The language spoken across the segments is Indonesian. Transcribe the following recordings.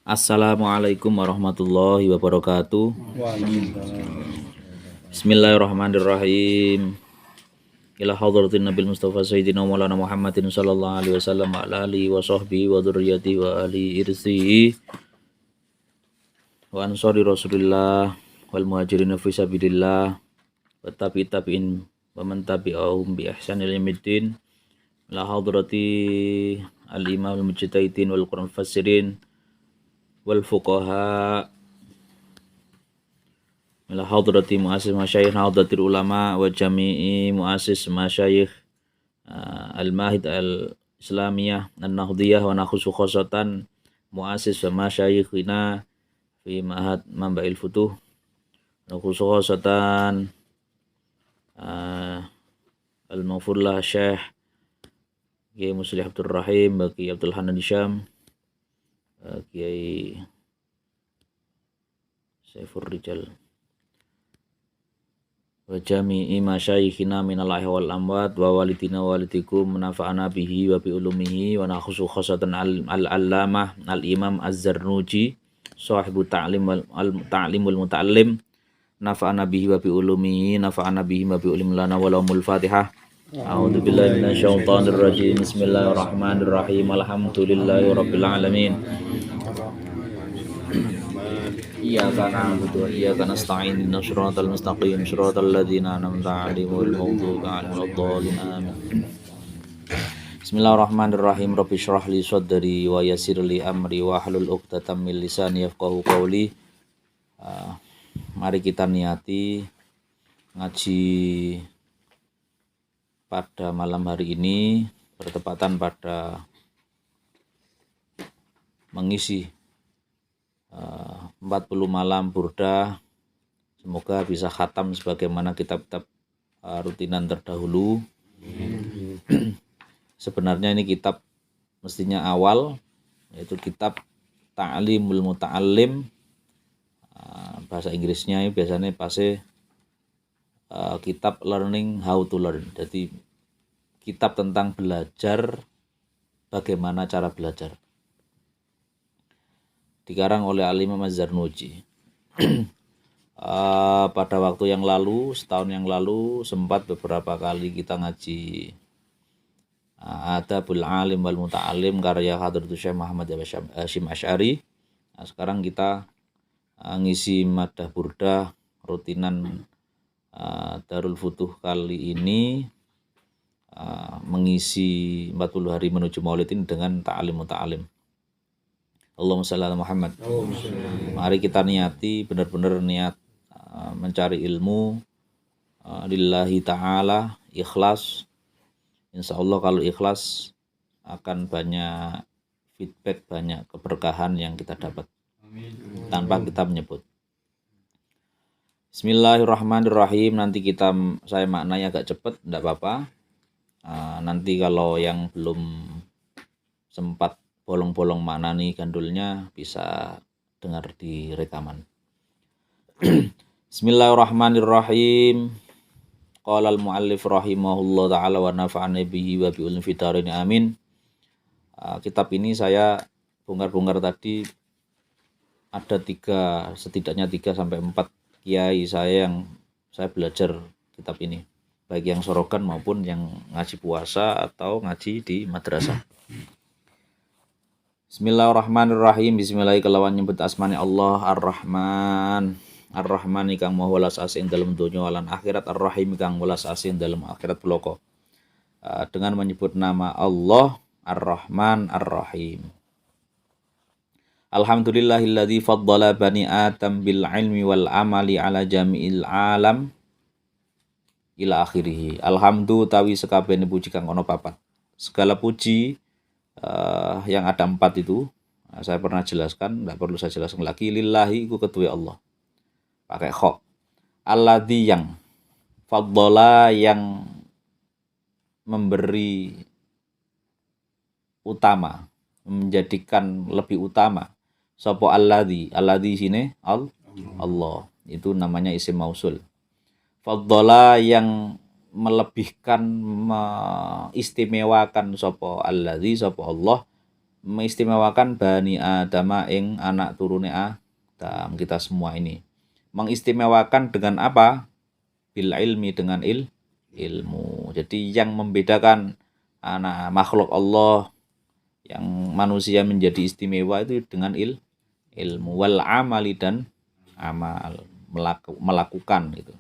Assalamualaikum warahmatullahi wabarakatuh. Bismillahirrahmanirrahim. Ila hadratin Nabil Mustafa Sayyidina Maulana Muhammadin sallallahu alaihi wasallam wa ala alihi wa sahbihi wa dzurriyyatihi wa ahli irsihi wa ansari Rasulillah wal muhajirin fi sabilillah wa tabi'in wa man tabi'ahum bi ihsan ila yaumiddin. Ila hadrati al-imam al-mujtahidin wal Qur'an mufassirin wal fuqaha ila hadrati muassis masyayikh hadratil ulama wa jami'i muassis masyayikh al-mahid al-islamiyah an-nahdiyah wa nakhusu khosatan muassis wa masyayikhina fi mahad Manba'il Futuh nakhusu khosatan al-mawfurlah Syekh Kiai Muslih Abdul Rahim Kiai Abdul Hanan Hisham Kiai Saifur Rijal wa jami'i masyayikhina minallahi wal amwat wa walidina walidikum nafa'ana bihi wa bi ulumihi wa nakhusu khosatan al-allamah al-imam Az-Zarnuji sahibu ta'limul muta'allim nafa'ana bihi wa bi ulumihi nafa'ana bihi wa bi ulim lana walamul fatihah. A'udzu billahi minasyaitonir rajim. Bismillahirrahmanirrahim. Alhamdulillahi rabbil alamin. Iyyaka na'budu wa iyyaka nasta'in. Ihdinas siratal mustaqim. Shiratal ladzina an'amta 'alaihim ghairil maghdubi 'alaihim waladdallin. Amin. Bismillahirrahmanirrahim. Rabbi shrah li sadri wa yassir li amri wa hlul 'uqdatam min lisani yafqahu qawli. Mari kita niati ngaji pada malam hari ini bertepatan pada mengisi 40 malam burdah. Semoga bisa khatam sebagaimana kitab-kitab rutinan terdahulu. Sebenarnya ini kitab mestinya awal, yaitu kitab Ta'limul Muta'allim. Bahasa Inggrisnya ini biasanya kitab Learning How to Learn. Jadi kitab tentang belajar, bagaimana cara belajar. Dikarang oleh Al-Imam Az-Zarnuji. Pada waktu yang lalu, setahun yang lalu, sempat beberapa kali kita ngaji Adabul Alim wal Muta'alim karya Hadratus Syekh Muhammad Hasyim Asy'ari. Nah, sekarang kita ngisi madah burdah rutinan Darul Futuh kali ini, mengisi 40 hari menuju Maulid ini dengan ta'lim muta'alim. Allahumma shalli ala Muhammad. Mari kita niati benar-benar niat mencari ilmu lillahi ta'ala, ikhlas. Insya Allah kalau ikhlas akan banyak feedback, banyak keberkahan yang kita dapat tanpa kita menyebut. Bismillahirrahmanirrahim. Nanti saya maknanya agak cepat, enggak apa-apa. Nanti kalau yang belum sempat bolong-bolong maknani gandulnya bisa dengar di rekaman. Bismillahirrahmanirrahim. Qala al-muallif rahimahullah ta'ala wa nafa'ana bihi wa bi ulum fitarini amin. Kitab ini saya bongkar-bongkar tadi, ada setidaknya 3 sampai 4 kiai saya yang saya belajar kitab ini, baik yang sorogan maupun yang ngaji puasa atau ngaji di madrasah. Bismillahirrahmanirrahim. Bismillahirrahmanirrahim kelawan nyebut asmani Allah Ar-Rahman. Ar-Rahman ikang maha welas asih dalam dunya lan akhirat, Ar-Rahim ikang welas asih dalam akhirat bloko. Dengan menyebut nama Allah Ar-Rahman Ar-Rahim. Alhamdulillahilladzi faddala bani Adam bil ilmi wal amali ala jami'il alam ila akhirih. Alhamdulillah tawi sekabehane puji kang ono papat. Segala puji yang ada 4 itu saya pernah jelaskan, tidak perlu saya jelaskan lagi. Lillahi iku kedue Allah. Pakai kha. Alladzi yang faddala yang memberi utama, menjadikan lebih utama. Sopo alladzi sini Allah, itu namanya isim mausul. Faddala yang melebihkan, mengistimewakan sopo alladzi, sopo Allah mengistimewakan Bani Adama ing anak turune Adam, kita semua ini. Mengistimewakan dengan apa? Bil ilmi, dengan ilmu. Jadi yang membedakan anak makhluk Allah, yang manusia menjadi istimewa itu dengan ilmu, wal amali, dan amal, melakukan itu.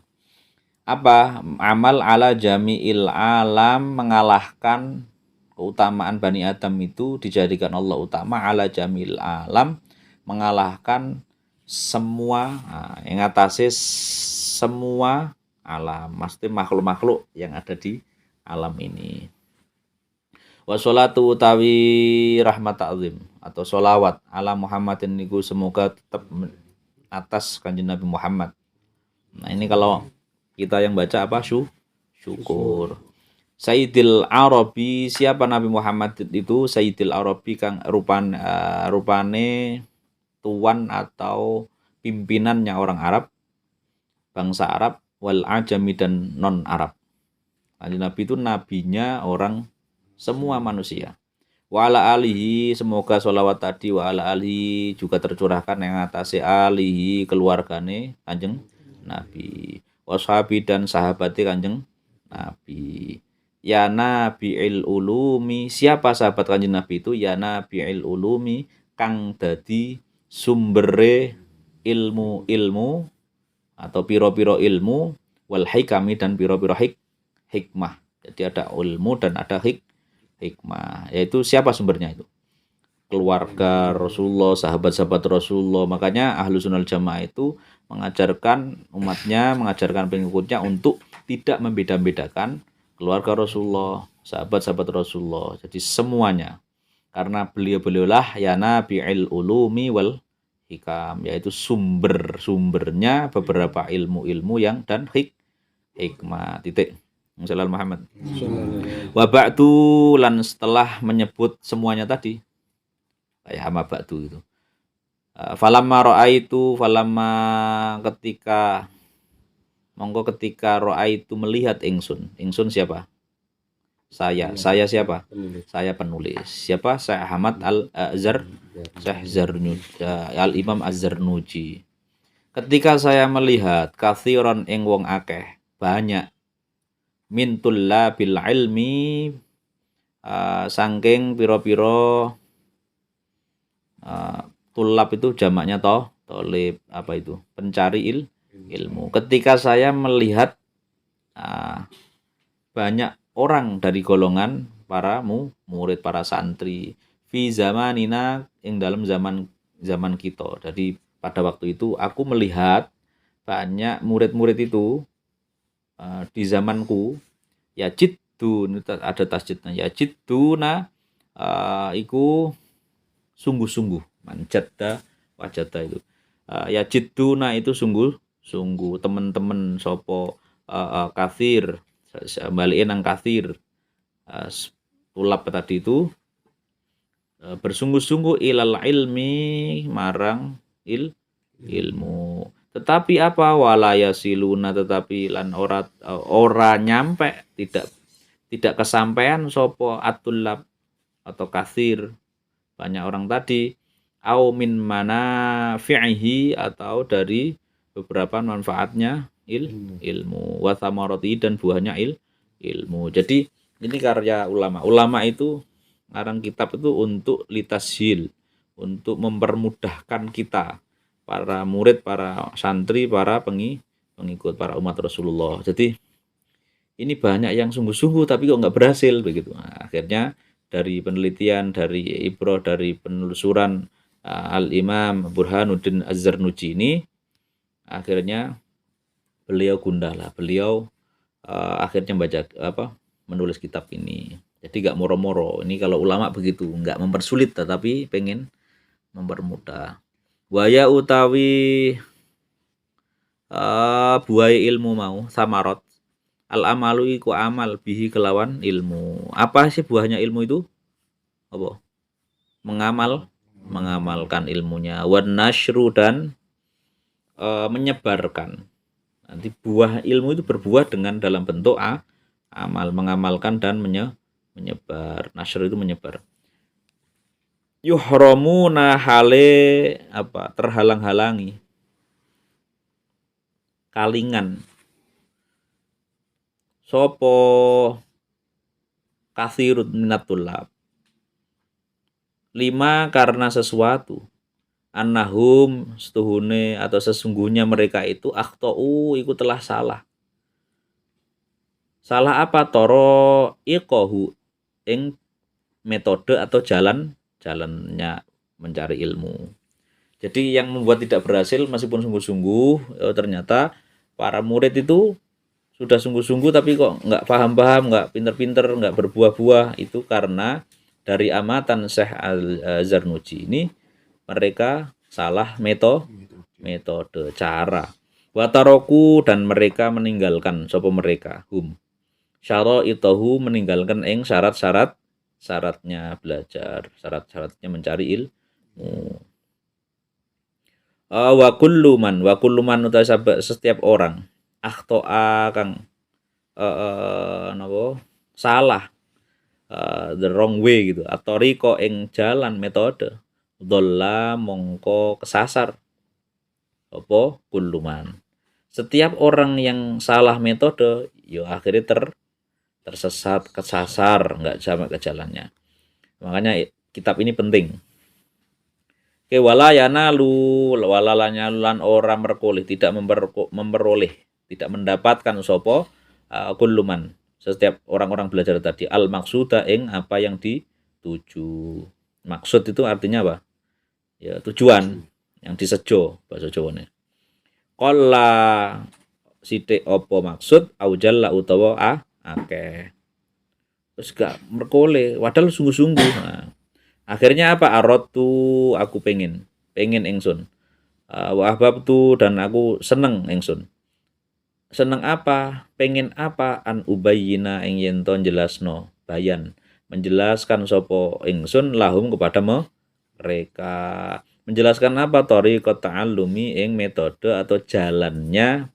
Apa? Amal ala jami'il alam, mengalahkan keutamaan Bani Adam itu dijadikan Allah utama, ala jami'il alam, mengalahkan semua, yang atasnya semua alam, maksudnya makhluk-makhluk yang ada di alam ini. Wassalatu utawi rahmat ta'zim atau sholawat ala Muhammadin niku semoga tetap atas kanjeng Nabi Muhammad. Nah ini kalau kita yang baca apa? Syukur. Sayyidil Arabi, siapa Nabi Muhammad itu? Sayyidil Arabi kang rupane tuan atau pimpinannya orang Arab, bangsa Arab, wal ajami, dan non Arab. Kanjeng Nabi itu nabinya orang semua manusia. Wa ala alihi, semoga sholawat tadi wa ala alihi juga tercurahkan yang atase alihi, keluargane kanjeng Nabi, washabi, dan sahabatnya kanjeng Nabi. Ya nabi'il ulumi, siapa sahabat kanjeng Nabi itu? Ya nabi'il ulumi, kang dadi sumbere ilmu atau piro-piro ilmu, wal hikami, dan piro-piro hikmah. Jadi ada ilmu dan ada hikmah. Yaitu siapa sumbernya itu? Keluarga Rasulullah, sahabat-sahabat Rasulullah. Makanya Ahlus Sunnah Jamaah itu mengajarkan umatnya, mengajarkan pengikutnya untuk tidak membeda-bedakan keluarga Rasulullah, sahabat-sahabat Rasulullah. Jadi semuanya. Karena beliau-beliaulah ya nabi'il ulumi wal hikam, yaitu sumbernya beberapa ilmu-ilmu yang dan hikmah. Titik. Sallallahu Muhammad. Wa ba'du, lan setelah menyebut semuanya tadi, kayak hama ba'du itu. Falamma ketika ra'aitu melihat ingsun siapa? Saya siapa? Saya penulis. Siapa? Saya Ahmad Al-Imam Az-Zarnuji. Ketika saya melihat kathiron ing wong akeh, banyak, min tullabil ilmi, sangking piro-piro, tulab itu jamaknya tolib, apa itu? Pencari ilmu. Ketika saya melihat banyak orang dari golongan para murid, para santri, fi zamanina, yang dalam zaman kita. Jadi pada waktu itu aku melihat banyak murid-murid itu di zamanku, ya jiddun, ada tasjidnya, ya jidduna, iku sungguh-sungguh, manjadda wajadda itu, ya jidduna itu sungguh teman-teman sopo kathir, balikin nang kathir, tulab tadi itu bersungguh-sungguh ilal ilmi, marang ilmu. Tetapi apa? Wala yasiluna, tetapi lan ora nyampe, tidak kesampaian sopo atulab atau kathir, banyak orang tadi, au min manafi'ihi, atau dari beberapa manfaatnya ilmu, wa thamarati, dan buahnya ilmu. Jadi ini karya ulama. Ulama itu ngarang kitab itu untuk litashil, untuk mempermudahkan kita, para murid, para santri, para pengikut, para umat Rasulullah. Jadi ini banyak yang sungguh-sungguh tapi kok nggak berhasil begitu. Nah, akhirnya dari penelitian, dari ibrah, dari penelusuran Al-Imam Burhanuddin Az-Zarnuji ini, akhirnya beliau gundah, beliau akhirnya menulis kitab ini. Jadi nggak moro-moro. Ini kalau ulama begitu, nggak mempersulit tetapi pengen mempermudah. Waya utawi buaya ilmu mau samarot, al amalu iku amal bihi kelawan ilmu. Apa sih buahnya ilmu itu? Apa? Mengamalkan ilmunya. Wan nasyru, dan menyebarkan. Nanti buah ilmu itu berbuah dengan dalam bentuk amal, mengamalkan dan menyebar. Nasyr itu menyebar. yuhramuna hale apa terhalang-halangi kalingan sopo kathirun minat tulab. 5 karena sesuatu annahum setuhune atau sesungguhnya mereka itu akhtau iku telah salah. Salah apa? Toro iqahu ing metode atau jalannya mencari ilmu. Jadi yang membuat tidak berhasil meskipun sungguh-sungguh ternyata para murid itu sudah sungguh-sungguh tapi kok nggak paham-paham, nggak pinter-pinter, nggak berbuah-buah. Itu karena dari amatan Syekh Al-Zarnuji ini mereka salah metode cara. Wataroku dan mereka meninggalkan sopo mereka syaraitahu meninggalkan ing syaratnya belajar, syaratnya mencari ilmu. Wa kullu man utawi setiap orang akhtoa kang napa salah the wrong way gitu atau riko ing jalan metode dhalla mongko kesasar apa kulluman. Setiap orang yang salah metode yo akhirnya tersesat, kesasar, nggak sama ke jalannya. Makanya kitab ini penting. Ke walayana lu walalanya lan orang merkoleh tidak memperoleh, tidak mendapatkan sopo kulluman. Setiap orang-orang belajar tadi al maksuda ing apa yang dituju. Maksud itu artinya apa? Ya tujuan yang disejo bahasa Jawane. Qalla sithik apa maksud aujalla utawa akeh. Terus gak merkole, padahal sungguh-sungguh. Nah, akhirnya apa? Arotu aku pengen ingsun. Wa ahbabtu dan aku seneng ingsun. Seneng apa? Pengen apa? An ubayyina ing yen to jelasno, bayan. Menjelaskan sopo ingsun lahum kepada mereka. Menjelaskan apa? Thariqat ta'allumi ing metode atau jalannya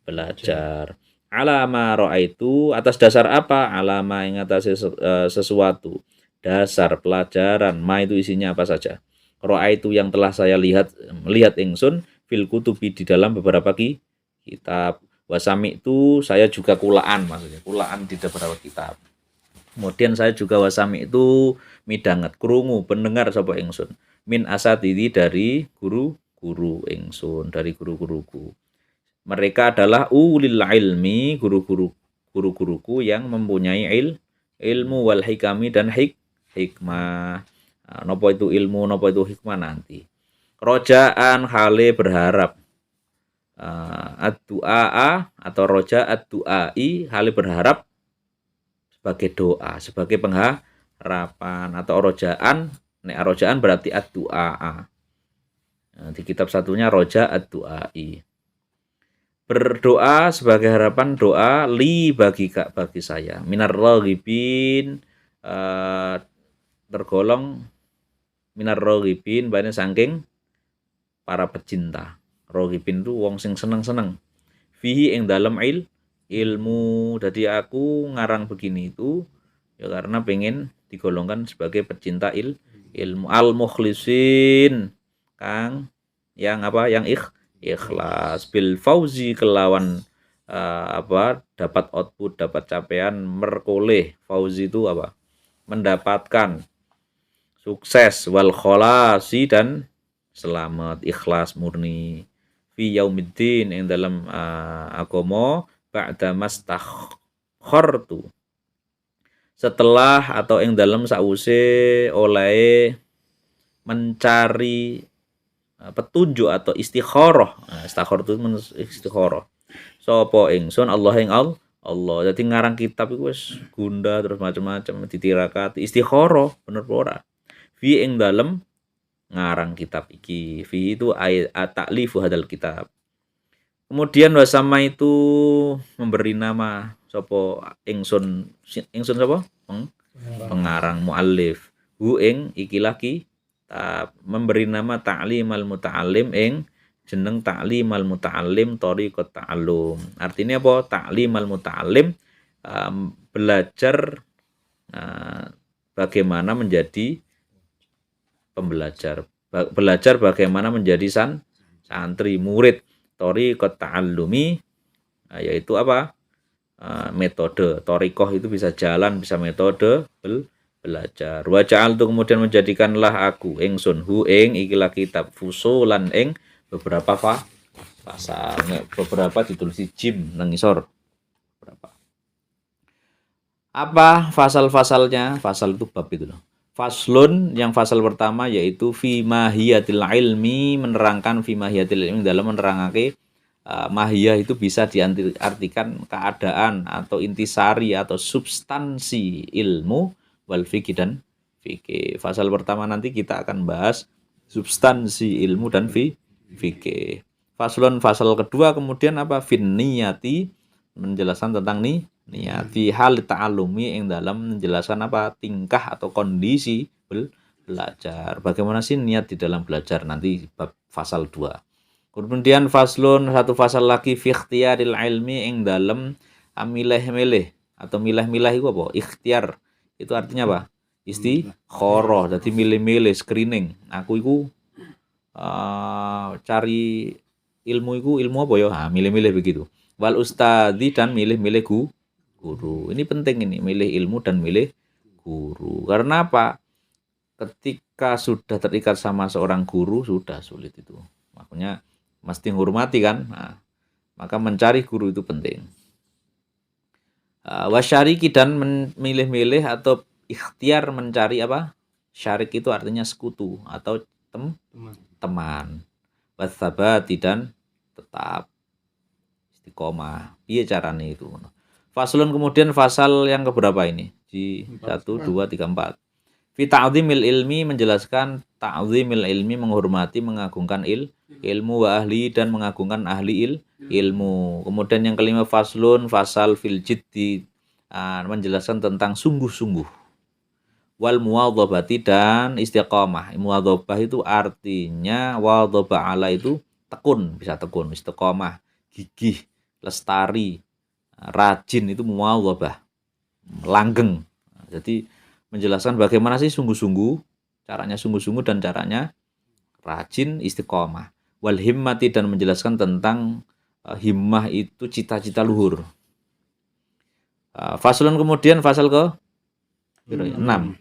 belajar. Alama itu atas dasar apa? Alama yang atas sesuatu. Dasar pelajaran. Ma itu isinya apa saja. Itu yang telah saya melihat ingsun fil kutubi di dalam beberapa kitab. Wasami itu saya juga kulaan maksudnya. Kulaan di beberapa kitab. Kemudian saya juga wasami itu midanget krungu pendengar sapa ingsun. Min asatidi dari guru-guru ingsun, dari guru-guruku. Mereka adalah ulil ilmi, guru-guruku yang mempunyai ilmu wal hikami dan hikmah. Nopo itu ilmu, nopo itu hikmah nanti. Rojaan hale berharap. Ad-du'a atau roja ad-du'ai hale berharap sebagai doa, sebagai pengharapan atau rojaan. Nek rojaan berarti ad-du'a. Di kitab satunya roja ad-du'ai. Berdoa sebagai harapan doa bagi saya minar raghibin tergolong minar raghibin banyak saking para pecinta. Raghibin itu wong sing seneng-seneng fihi ing dalam ilmu. Jadi aku ngarang begini itu ya karena pengen digolongkan sebagai pecinta ilmu al mukhlisin kang yang apa yang ikhlas bil fauzi kelawan dapat output, dapat capaian merkoleh. Fauzi itu apa? Mendapatkan sukses wal kholasi dan selamat, ikhlas murni fi yaumiddin yang dalam agama ba'da mastakhartu setelah atau yang dalam sause oleh mencari petunjuk atau istikharah. Istikharah itu istikharah. Sapa ingsun Allah ing Allah. Jadi ngarang kitab iku wis gunda terus macam-macam ditirakati istikharah bener ora. Fi ing dalem ngarang kitab iki. Fi itu ta'lifu hadal kitab. Kemudian wasama itu memberi nama sapa ingsun sapa? Pengarang muallif. Hu ing iki lagi memberi nama ta'limal muta'allim ing jeneng ta'limal muta'allim thariqat ta'allum. Artinya apa? Ta'limal muta'allim belajar bagaimana menjadi pembelajar. Belajar bagaimana menjadi santri, murid. Thariqat ta'allumi, yaitu apa? Metode. Thariqah itu bisa jalan, bisa metode belajar. Wa ja'altu, kemudian menjadikanlah aku ingsun hu ing ikilah kitab fusulan ing beberapa pasal. Beberapa ditulis jim nang isor. Berapa? Apa fasal-fasalnya? Fasal itu bab itu loh. Faslun, yang fasal pertama yaitu fi mahiyatil ilmi, menerangkan fi mahiyatil ilmi dalam menerangake mahiyah itu bisa diartikan keadaan atau intisari atau substansi ilmu wal fikih dan fikih. Fasal pertama nanti kita akan bahas substansi ilmu dan fikih. Faslun, fasal kedua kemudian apa? Fin niyati, menjelaskan tentang niat fi hal ta'alumi, yang dalam menjelaskan apa? Tingkah atau kondisi belajar. Bagaimana sih niat di dalam belajar, nanti bab fasal 2. Kemudian faslun, satu fasal lagi fi ikhtiyaril ilmi, yang dalam milih-milih atau milah-milah itu apa? Ikhtiar itu artinya apa? Istikharah. Jadi milih-milih, screening. Aku itu cari ilmu apa ya? Milih-milih begitu. Wal ustadi, dan milih-milih guru. Ini penting, ini milih ilmu dan milih guru. Karena apa? Ketika sudah terikat sama seorang guru sudah sulit itu. Makanya mesti menghormati kan. Nah, maka mencari guru itu penting. Wasyariki, dan memilih-milih atau ikhtiar mencari apa? Syarik itu artinya sekutu atau teman. Wasabati, dan tetap istiqomah. Piye carane itu? Faslun, kemudian fasal yang keberapa ini? Di 1, 2, 3, 4. Fi ta'zimil ilmi, menjelaskan ta'zimil ilmi, menghormati, mengagungkan ilmu wa ahli, dan mengagungkan ahli ilmu. Kemudian yang kelima faslun, fasal fil jiddi, menjelaskan tentang sungguh-sungguh. Wal muwadhabati, dan istiqamah. Muwadhabah itu artinya wadhaba ala itu tekun, bisa tekun, istiqamah, gigih, lestari, rajin, itu muwadhabah, langgeng. Jadi menjelaskan bagaimana sih sungguh-sungguh, caranya sungguh-sungguh dan caranya rajin, istiqomah. Wal himmati, dan menjelaskan tentang himmah itu cita-cita luhur. Faslun, kemudian fasal ke 6.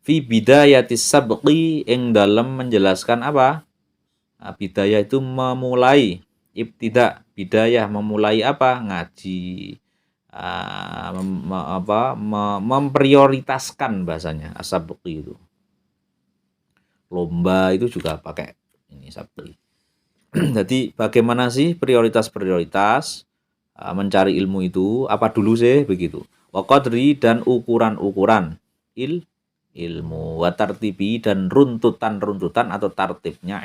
Fi bidayatis sabqi, yang dalam menjelaskan apa? Bidayah itu memulai, ibtida, bidayah memulai apa? Ngaji. Memprioritaskan bahasanya asabqi itu. Lomba itu juga pakai ini sabqi. Jadi bagaimana sih prioritas-prioritas mencari ilmu itu, apa dulu sih begitu. Wa qadri, dan ukuran-ukuran ilmu, wa tartibi, dan runtutan-runtutan atau tartibnya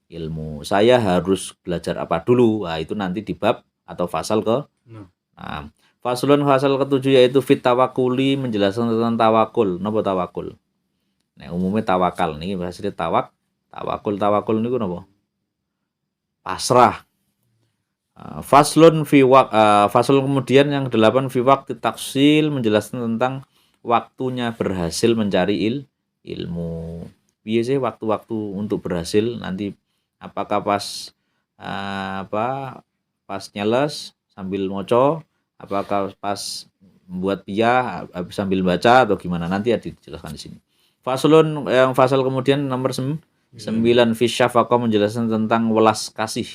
ilmu. Saya harus belajar apa dulu? Itu nanti di bab atau fasal ke 6. Faslun, fasal ke-7 yaitu fit tawakuli, menjelaskan tentang tawakul. Napa tawakul? Nah, umumnya tawakal niki bahasane tawakul niku napa? Pasrah. Faslun fasal kemudian yang 8 fi waqti taksil, menjelaskan tentang waktunya berhasil mencari ilmu. Piye sih waktu-waktu untuk berhasil nanti, apakah pas pas nyeles sambil moco, apakah pas buat piyah sambil baca, atau gimana, nanti ada dijelaskan di sini. Faslun, yang fasal kemudian nomor 9 fi syafaqah, menjelaskan tentang welas kasih,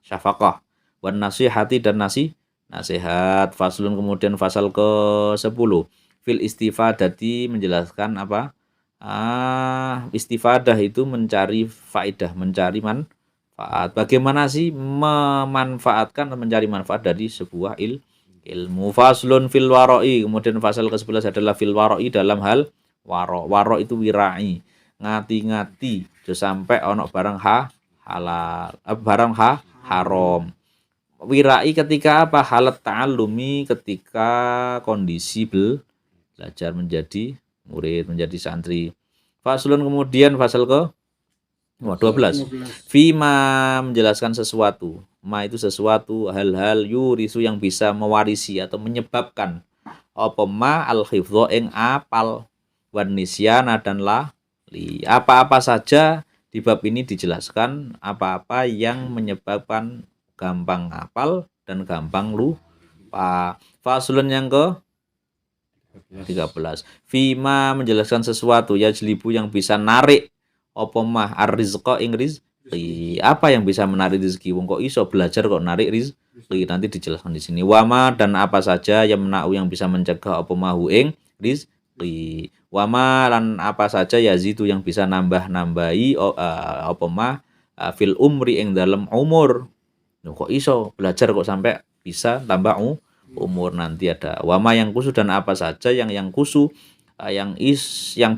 syafaqah, wan nasihati, dan nasihat. Faslun, kemudian fasal ke-10 fil istifadati, menjelaskan apa? Istifadah itu mencari faedah, mencari manfaat. Bagaimana sih memanfaatkan, mencari manfaat dari sebuah ilmu. Faslun fil waro'i, kemudian fasal ke-11 adalah fil waro'i, dalam hal waro itu wirai, ngati-ngati aja sampai ono barang halal, barang haram. Wirai ketika apa? Halat ta'allumi, ketika kondisi belajar, menjadi murid, menjadi santri. Faslun, kemudian fasal ke 12. Fima, menjelaskan sesuatu. Ma itu sesuatu, hal-hal yurisu, yang bisa mewarisi atau menyebabkan apa ma al-hifdho, ing apal, wan nisyana, dan Apa-apa saja di bab ini dijelaskan apa-apa yang menyebabkan gampang hafal dan gampang lupa. Faslun yang ke 13. Fima menjelaskan sesuatu yajlibu yang bisa narik apa mah ar-rizqa ing rizqi. Apa yang bisa menarik rezeki? Wong kok iso belajar kok narik rizqi? Nanti dijelaskan di sini. Wama dan apa saja yang menau yang bisa mencegah apa mahu ing rizqi. Wama lan apa saja yazidu yang bisa nambah-nambahi apa mah fil umri ing dalam umur. Loh, kok iso belajar kok sampai bisa tambah umur. Nanti ada wama yang kusu dan apa saja yang kusu yang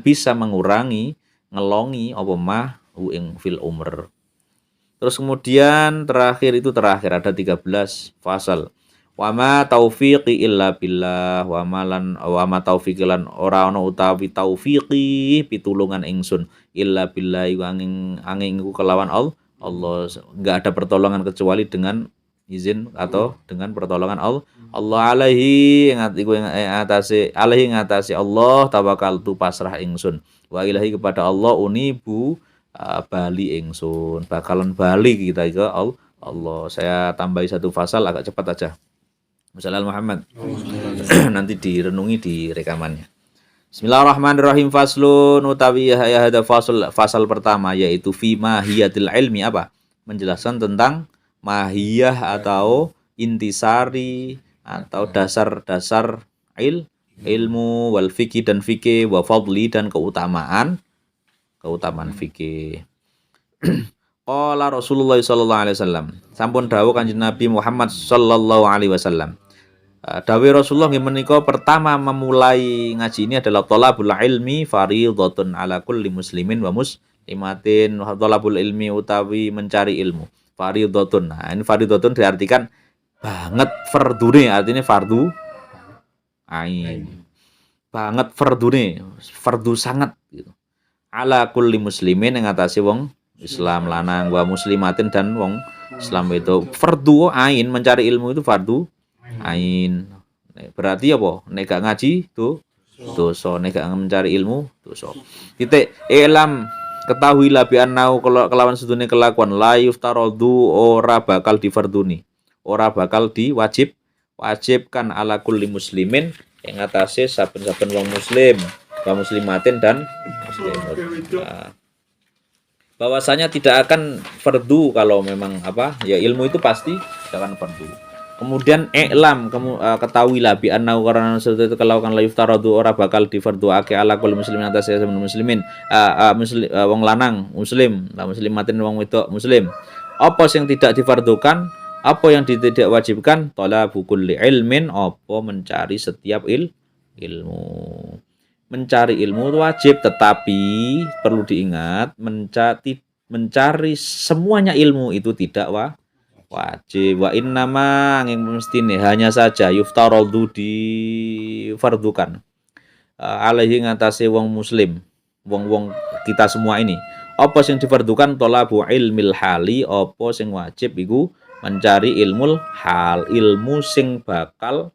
bisa mengurangi ngelongi apa mah ing fil umur. Terus kemudian terakhir ada 13 fasal. Wama taufiqi illa billah wama taufiqi lan ora ana utawi taufiqi pitulungan ingsun illa billah angin iku kelawan Allah enggak ada pertolongan kecuali dengan izin atau dengan pertolongan Allah alaihi ngatasi Allah tawakkaltu pasrah ingsun wa ilahi kepada Allah unibu bali ingsun bakalan bali kita ke Allah. Saya tambahi satu fasal agak cepat aja. Misalnya Muhammad nanti direnungi di rekamannya. Bismillahirrahmanirrahim. Faslun utawi hada fasal pertama yaitu fi mahiyatil ilmi apa? Menjelaskan tentang mahiyah atau intisari atau dasar-dasar ilmu wal fikih dan fikih wa fadli dan keutamaan fikih. Qala Rasulullah sallallahu alaihi wasallam. Sampun dawuh Kanjeng Nabi Muhammad sallallahu alaihi wasallam. Dawuh Rasulullah nggih menika pertama memulai ngaji ini adalah thalabul ilmi fardhatun ala kulli muslimin wa muslimatin. Thalabul ilmi utawi mencari ilmu. Fardhatun. Nah, ini fardhatun diartikan banget fardune, artinya fardu ain. Banget fardune, fardu sangat gitu. Ala kulli muslimin yang ngatasi wong Islam lanang wa muslimatin dan wong Islam itu fardu ain, mencari ilmu itu fardu ain. Berarti apa? Nek gak ngaji tuh dosa, nek gak mencari ilmu dosa. Titik ilam ketahuilah bi annau kelawan sedune kelakuan la yuftaradu ora bakal difarduni. Ora bakal wajibkan ala kulli muslimin yang ngatasi saben-saben wong muslim wa muslimatin dan muslimut. Nah, bahwasanya tidak akan fardu kalau memang ya ilmu itu pasti tidak akan fardu. Kemudian ketahuilah bi annau karena sesuatu kelakuan la yuftaradu ora bakal difarduake ala kulli muslimin atas muslimin wong lanang muslim la muslimatin wong wedok muslim. Apa yang tidak difardukan, apa yang tidak wajibkan, talabul kulli ilmin, apa mencari setiap ilmu. Mencari ilmu wajib, tetapi perlu diingat mencari semuanya ilmu itu tidak wajib. Wa innama yang mestine hanya saja yuftaradu difardukan alaihi ngatasi wong muslim, wong kita semua ini. Apa sing difardukan thalabu ilmil hali, apa sing wajib iku mencari ilmu hal, ilmu sing bakal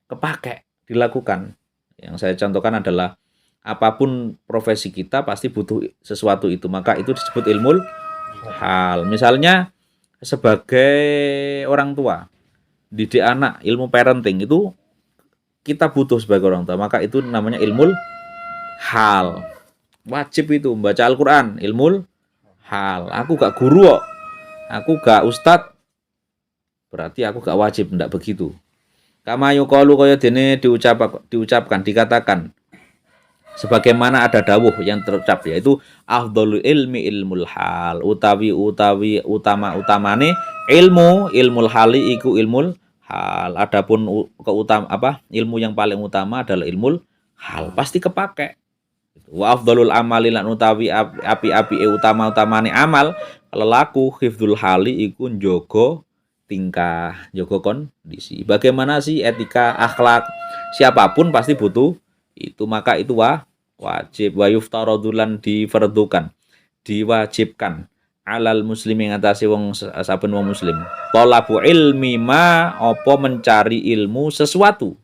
kepake dilakukan. Yang saya contohkan adalah apapun profesi kita pasti butuh sesuatu itu, maka itu disebut ilmu hal. Misalnya sebagai orang tua didik anak, ilmu parenting itu kita butuh sebagai orang tua, maka itu namanya ilmu hal. Wajib itu membaca Al-Qur'an, ilmu hal. Aku gak guru kok, aku gak ustad, berarti aku gak wajib, ndak begitu. Kama yuqalu kaya dene diucapkan dikatakan sebagaimana ada dawuh yang terucap yaitu afdhalul ilmi ilmul hal, utawi utamane ilmul hali iku ilmul hal. Adapun ilmu yang paling utama adalah ilmul hal, pasti kepake. Wa afdhalul amali lan utawi api-api utama-utamane amal lelaku hifdzul hali iku njaga tingkah, jaga kondisi. Bagaimana sih etika akhlak? Siapapun pasti butuh itu, maka itu wajib. Wa yuftaradulan difardukan, diwajibkan alal muslimin ngatasi wong saben wong muslim. Thalabu ilmi ma apa mencari ilmu sesuatu.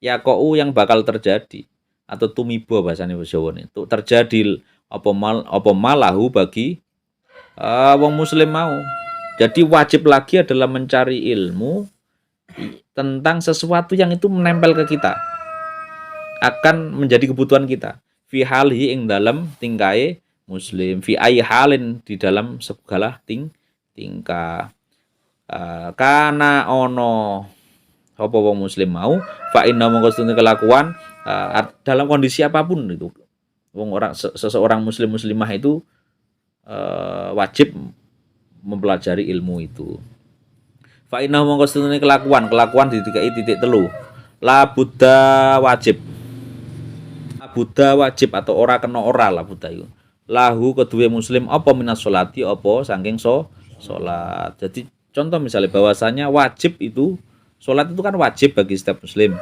Yaqau yang bakal terjadi. atau tumiba bahasane Jawa ini. Untuk terjadi apa malahu bagi wong muslim mau. Jadi wajib lagi adalah mencari ilmu tentang sesuatu yang itu menempel ke kita, akan menjadi kebutuhan kita. Fi halihi ing dalam tingkai muslim, fi ai halin di dalam segala tingkah. Kana ono apa wong muslim mau fa inna mongko kelakuan dalam kondisi apapun itu. Seseorang muslim muslimah itu wajib mempelajari ilmu itu. Fa inna mongko kelakuan titik telu. La buddha wajib. La buddha wajib atau ora kena ora la buddha itu. Lahu kedua muslim apa minas sholati apa saking salat. Jadi contoh misalnya bahwasanya wajib itu salat itu kan wajib bagi setiap muslim.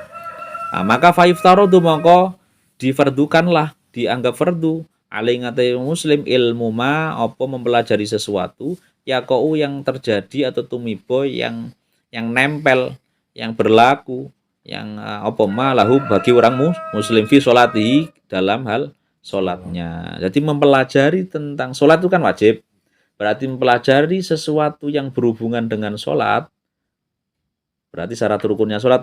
Nah, maka faiftarodu mongko difardukanlah, dianggap fardu alai ngatai muslim ilmu ma apa mempelajari sesuatu yakou yang terjadi atau tumibo yang nempel, yang berlaku, yang apa ma lahu bagi orang muslim fi sholati dalam hal sholatnya. Jadi mempelajari tentang sholat itu kan wajib. Berarti mempelajari sesuatu yang berhubungan dengan sholat, berarti syarat rukunnya sholat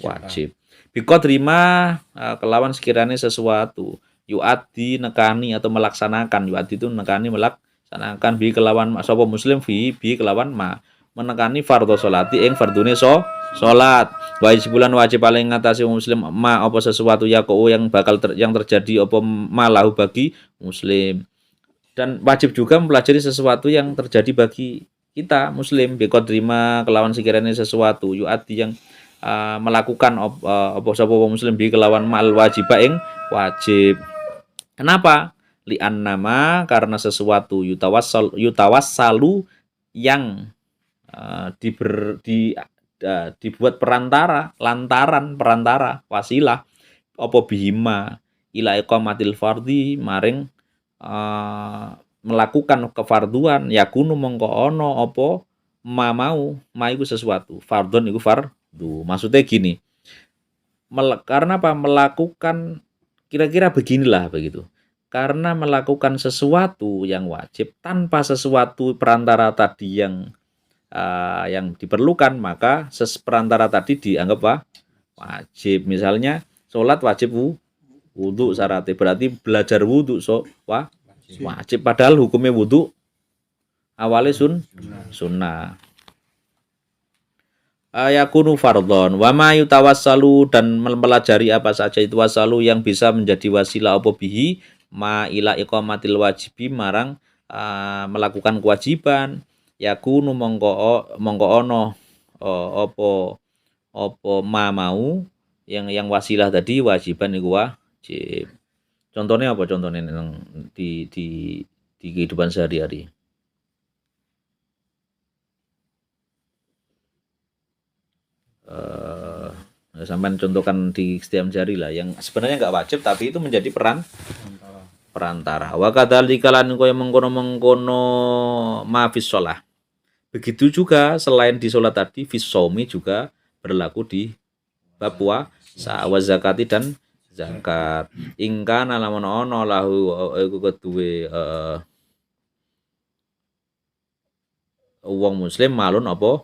wajib. Biko terima kelawan sekiranya sesuatu yu'addi nekani atau melaksanakan. Yu'addi itu nekani melaksanakan bi kelawan sapa muslim bi kelawan menekani fardhu sholati ing fardune salat. Wajibulan wajib paling ngatasi muslim ma apa sesuatu yaqo yang bakal yang terjadi apa malahu bagi muslim. Dan wajib juga mempelajari sesuatu yang terjadi bagi kita muslim bi terima kelawan sekiranya sesuatu yu'addi yang melakukan apa sapa muslim bi kelawan mal wajiba ing wajib. Kenapa? Li'an nama karena sesuatu yutawassalu yang dibuat perantara wasilah apa bihima ila iqamatil fardhi maring melakukan kefarduan yakunu mongko ono apa ma iku sesuatu fardhon iku maksudnya gini, karena apa melakukan kira-kira beginilah begitu. Karena melakukan sesuatu yang wajib tanpa sesuatu perantara tadi yang diperlukan, maka perantara tadi dianggap wajib. Misalnya sholat wajib wudhu syaratnya, berarti belajar wudhu wajib. Padahal hukumnya wudhu awalnya sunnah. Yakunu fardhon wa ma yutawassalu dan mempelajari apa saja itu wasalu yang bisa menjadi wasilah apa bihi ma ila iqamatil wajibi marang melakukan kewajiban yakunu mongko ono apa mau yang wasilah tadi wajiban iku wajib. Contohnya apa contohnya di kehidupan sehari-hari? Sampai contohkan di setiap jari lah yang sebenarnya nggak wajib tapi itu menjadi perantara. Wa kadzalika lan koyo mengkono ma fis shalah. Begitu juga selain di salat tadi fis shaumi juga berlaku di bab puasa wa zakati dan zakat. Ingkana lamun ono lahu iku keduwe wong muslim malun apa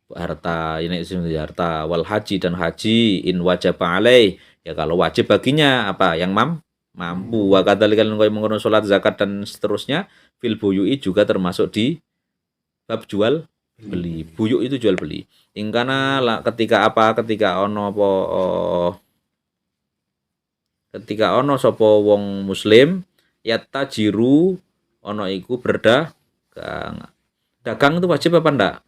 harta ini harta wal haji dan haji in wajib alai ya kalau wajib baginya apa yang mampu wa kadzalika koyo mengkono salat zakat dan seterusnya fil buyui juga termasuk di bab jual beli. Buyuk itu jual beli. Ingkana ketika ono sapa wong muslim yatajiru ono iku berdagang. Dagang itu wajib apa enggak?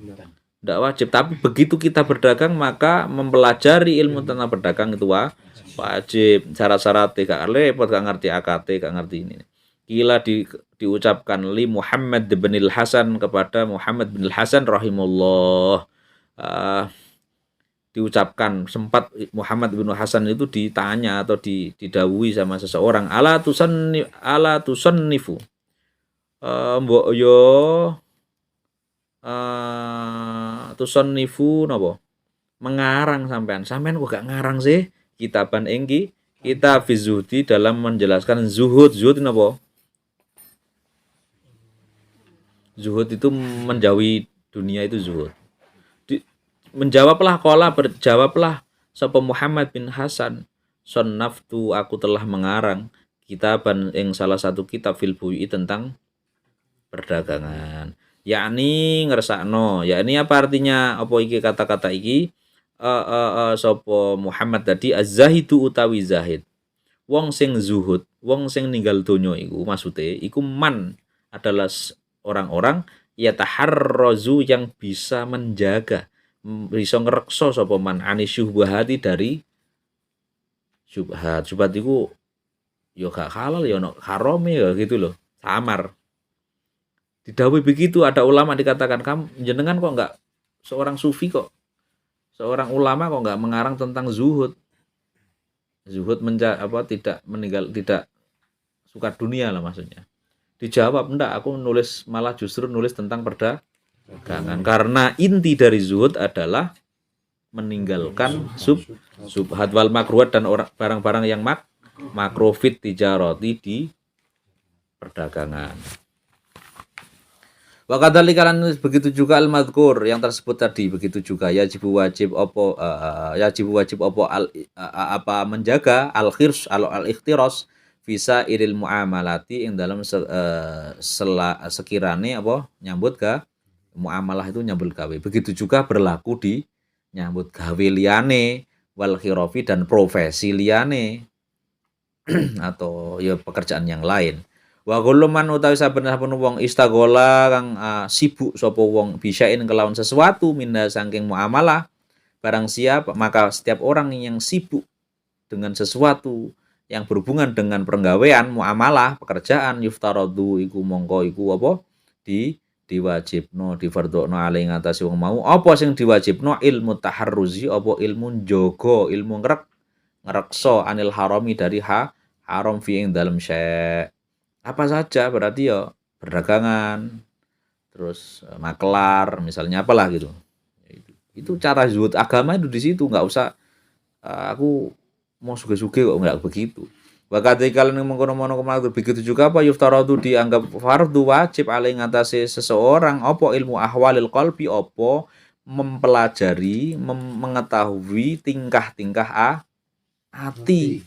Tidak wajib, tapi begitu kita berdagang maka mempelajari ilmu tentang berdagang itu wajib. Syarat-syarat gak repot, gak ngerti AKT, gak ngerti ini. Kila diucapkan li Muhammad bin Hasan kepada Muhammad bin Hasan rahimullah. Diucapkan sempat Muhammad bin Hasan itu ditanya atau didawuhi sama seseorang ala tusannifu mbok yo tusannifu napa mengarang sampean. Sampean kok gak ngarang sih? Kitaban engki kitab fi zuhdi dalam menjelaskan zuhud. Zuhud napa? Zuhud itu menjauhi dunia itu zuhud. Berjawablah sapa Muhammad bin Hasan, sonnaftu aku telah mengarang kitaban ing salah satu kitab fil buyui tentang perdagangan. Yakni ngersakno, yakni apa artinya apa iki kata-kata iki? Sapa Muhammad tadi az-zahidu utawi zahid. Wong sing zuhud, wong sing ninggal donya iku maksude iku man adalah orang-orang yataharrazu yang bisa menjaga, bisa ngrekso sapa man ani syubhati dari syubhat. Syubhat iku ya gak halal ya ono harame ya gitu loh. Samar. Didhawuhi begitu ada ulama dikatakan kamu jenengan kok enggak seorang sufi kok. Seorang ulama kok enggak mengarang tentang zuhud. Zuhud tidak meninggal, tidak suka dunia lah maksudnya. Dijawab, enggak, aku justru nulis tentang perdagangan. Karena inti dari zuhud adalah meninggalkan subhat wal makruhat dan barang-barang yang makrofit tijaroti di perdagangan. Wa kadzalika begitu juga al-madzkur yang tersebut tadi, begitu juga wajib apa menjaga al-khirs al-ikhtiras visa iril muamalati yang dalam sekirane apa nyambut ke muamalah itu nyambut gawe. Begitu juga berlaku di nyambut gawe liyane wal khirofi dan profesi liyane atau ya pekerjaan yang lain. Wa kullu man utawi saben-saben wong istagola kang sibuk sapa wong bisain kelawan sesuatu minda saking muamalah barang siapa maka setiap orang yang sibuk dengan sesuatu yang berhubungan dengan penggawean muamalah pekerjaan yuftaradu iku mongko iku apa diwajibno difardhono ali ngatasi wong mau apa sing diwajibno ilmu taharruzi apa ilmu njaga ilmu ngrekso anil harami dari haram fi ing dalem syai' apa saja berarti ya perdagangan terus makelar misalnya apalah gitu itu cara zuhud agama itu di situ nggak usah aku mau suge-suge kok nggak begitu wakati kalian mengkono-mono begitu juga apa yuftaradu dianggap fardu wajib alai ngatasi seseorang apa ilmu ahwalil qalbi apa mempelajari mengetahui tingkah-tingkah hati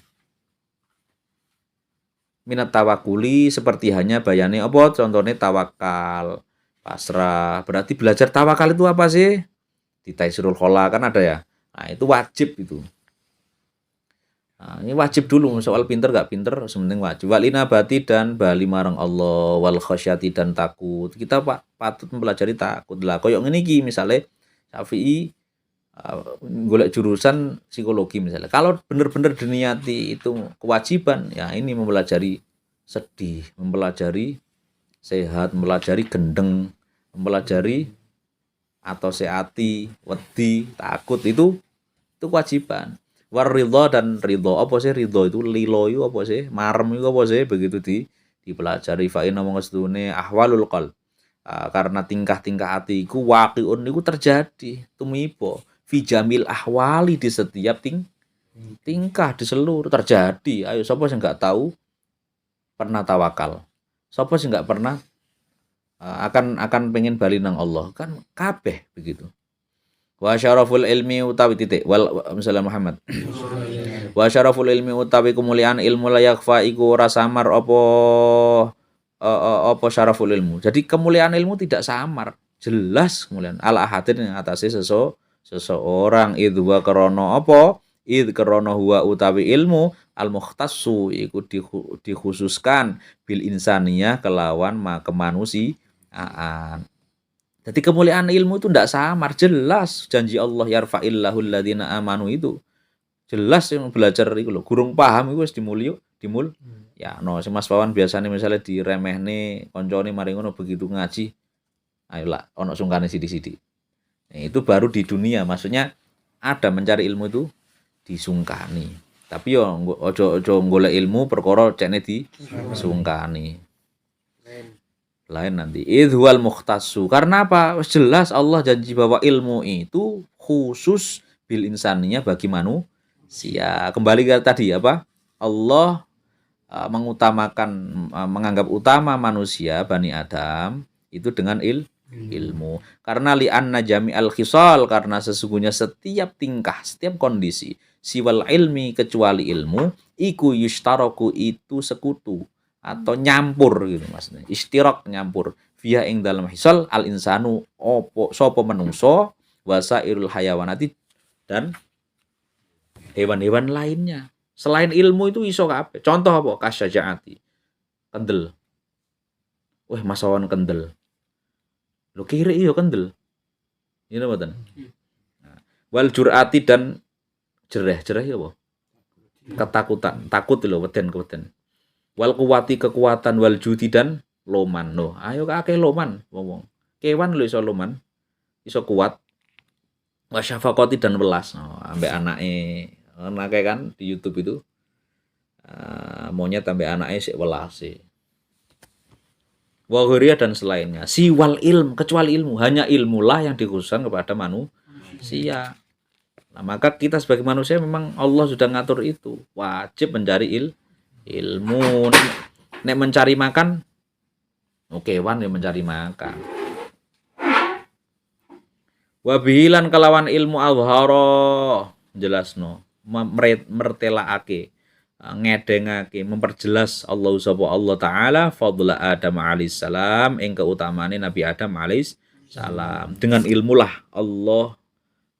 minat tawakuli seperti hanya bayane apa contohnya tawakal pasrah berarti belajar tawakal itu apa sih di Taisirul Khola kan ada ya nah itu wajib itu nah, ini wajib dulu soal pinter gak pinter sementing wajib walina bati dan bali marang Allah wal khasyati dan takut kita patut mempelajari takut lah koyok ngene iki misale Syafi'i golek jurusan psikologi misalnya. Kalau benar-benar diniati itu kewajiban, ya ini mempelajari sedih, mempelajari sehat, mempelajari gendeng, mempelajari atau seati, wedi, takut itu kewajiban. War ridho dan ridho apa sih ridho itu lilo itu apa sih marem itu apa sih begitu dipelajari fa inna mangstune ahwalul qalb. Karena tingkah-tingkah hati iku waqi'un niku terjadi tumibo fi jamil ahwali di setiap tingkah di seluruh terjadi. Ayo sapa sing enggak tahu pernah tawakal? Sapa sing enggak pernah akan pengen bali nang Allah? Kan kabeh begitu. Wa syaraful ilmi utawi titik wal misalnya Muhammad. Wa syaraful ilmi utawi kemuliaan ilmu la yakfa iku ora samar apa syaraful ilmu. Jadi kemuliaan ilmu tidak samar. Jelas kemuliaan al ahadin yang atase seseorang idh wa krana apa idh krana huwa utawi ilmu al mukhtassu iku dikhususkan bil insaniyah kelawan kemanusiaan. Jadi kemuliaan ilmu itu tidak samar, jelas janji Allah yarfa'illahu alladziina amanu itu. Jelas yang belajar itu lho, gurung paham itu wis ya no si Mas Wawan biasanya misalnya diremehne koncone mari ngono begitu ngaji ayolah ono sungkane sithik-sithik. Nah, itu baru di dunia, maksudnya ada mencari ilmu itu disungkani. Tapi yo ojo golek ilmu perkara cekne disungkani. Lain nanti idhwal mukhtassu. Karena apa? Jelas Allah janji bahwa ilmu itu khusus bil insaniyah bagi manusia. Kembali ke tadi apa? Allah mengutamakan menganggap utama manusia Bani Adam itu dengan ilmu. Karena li'anna jami'al khisal, karena sesungguhnya setiap tingkah, setiap kondisi siwal ilmi kecuali ilmu iku yushtaraku itu sekutu atau nyampur gitu maksudnya. Istirak nyampur via ing dalam hisal al insanu opo sapa menungso wasairul hayawanati dan hewan-hewan lainnya. Selain ilmu itu iso kabeh. Contoh apa? Kasyajaati. Kendel. Wah, masawan kendel. Lho kira iya kendel. Ini mboten. Wal jur'ati dan jereh ya apa? Ketakutan, takut lho weden. Wal kuwati kekuatan, wal judi dan loman. Loh, ayo akeh loman ngomong. Kewan lho iso loman. Iso kuat. Wasyafaqati dan welas. Oh, ambek anake kan di YouTube itu. Monyet ambek anake sik welas sih. Wa dan selainnya. Siwal ilm, kecuali ilmu. Hanya ilmulah yang dikhususkan kepada manusia. Nah, maka kita sebagai manusia memang Allah sudah ngatur itu. Wajib mencari ilmu. Nek mencari makan, kewan yang mencari makan. Wabihilan kelawan ilmu azhara jelasno mertelaake ngedengake memperjelas Allah taala fadla Adam alaihissalam ing keutamaane Nabi Adam alaihissalam. Dengan ilmulah Allah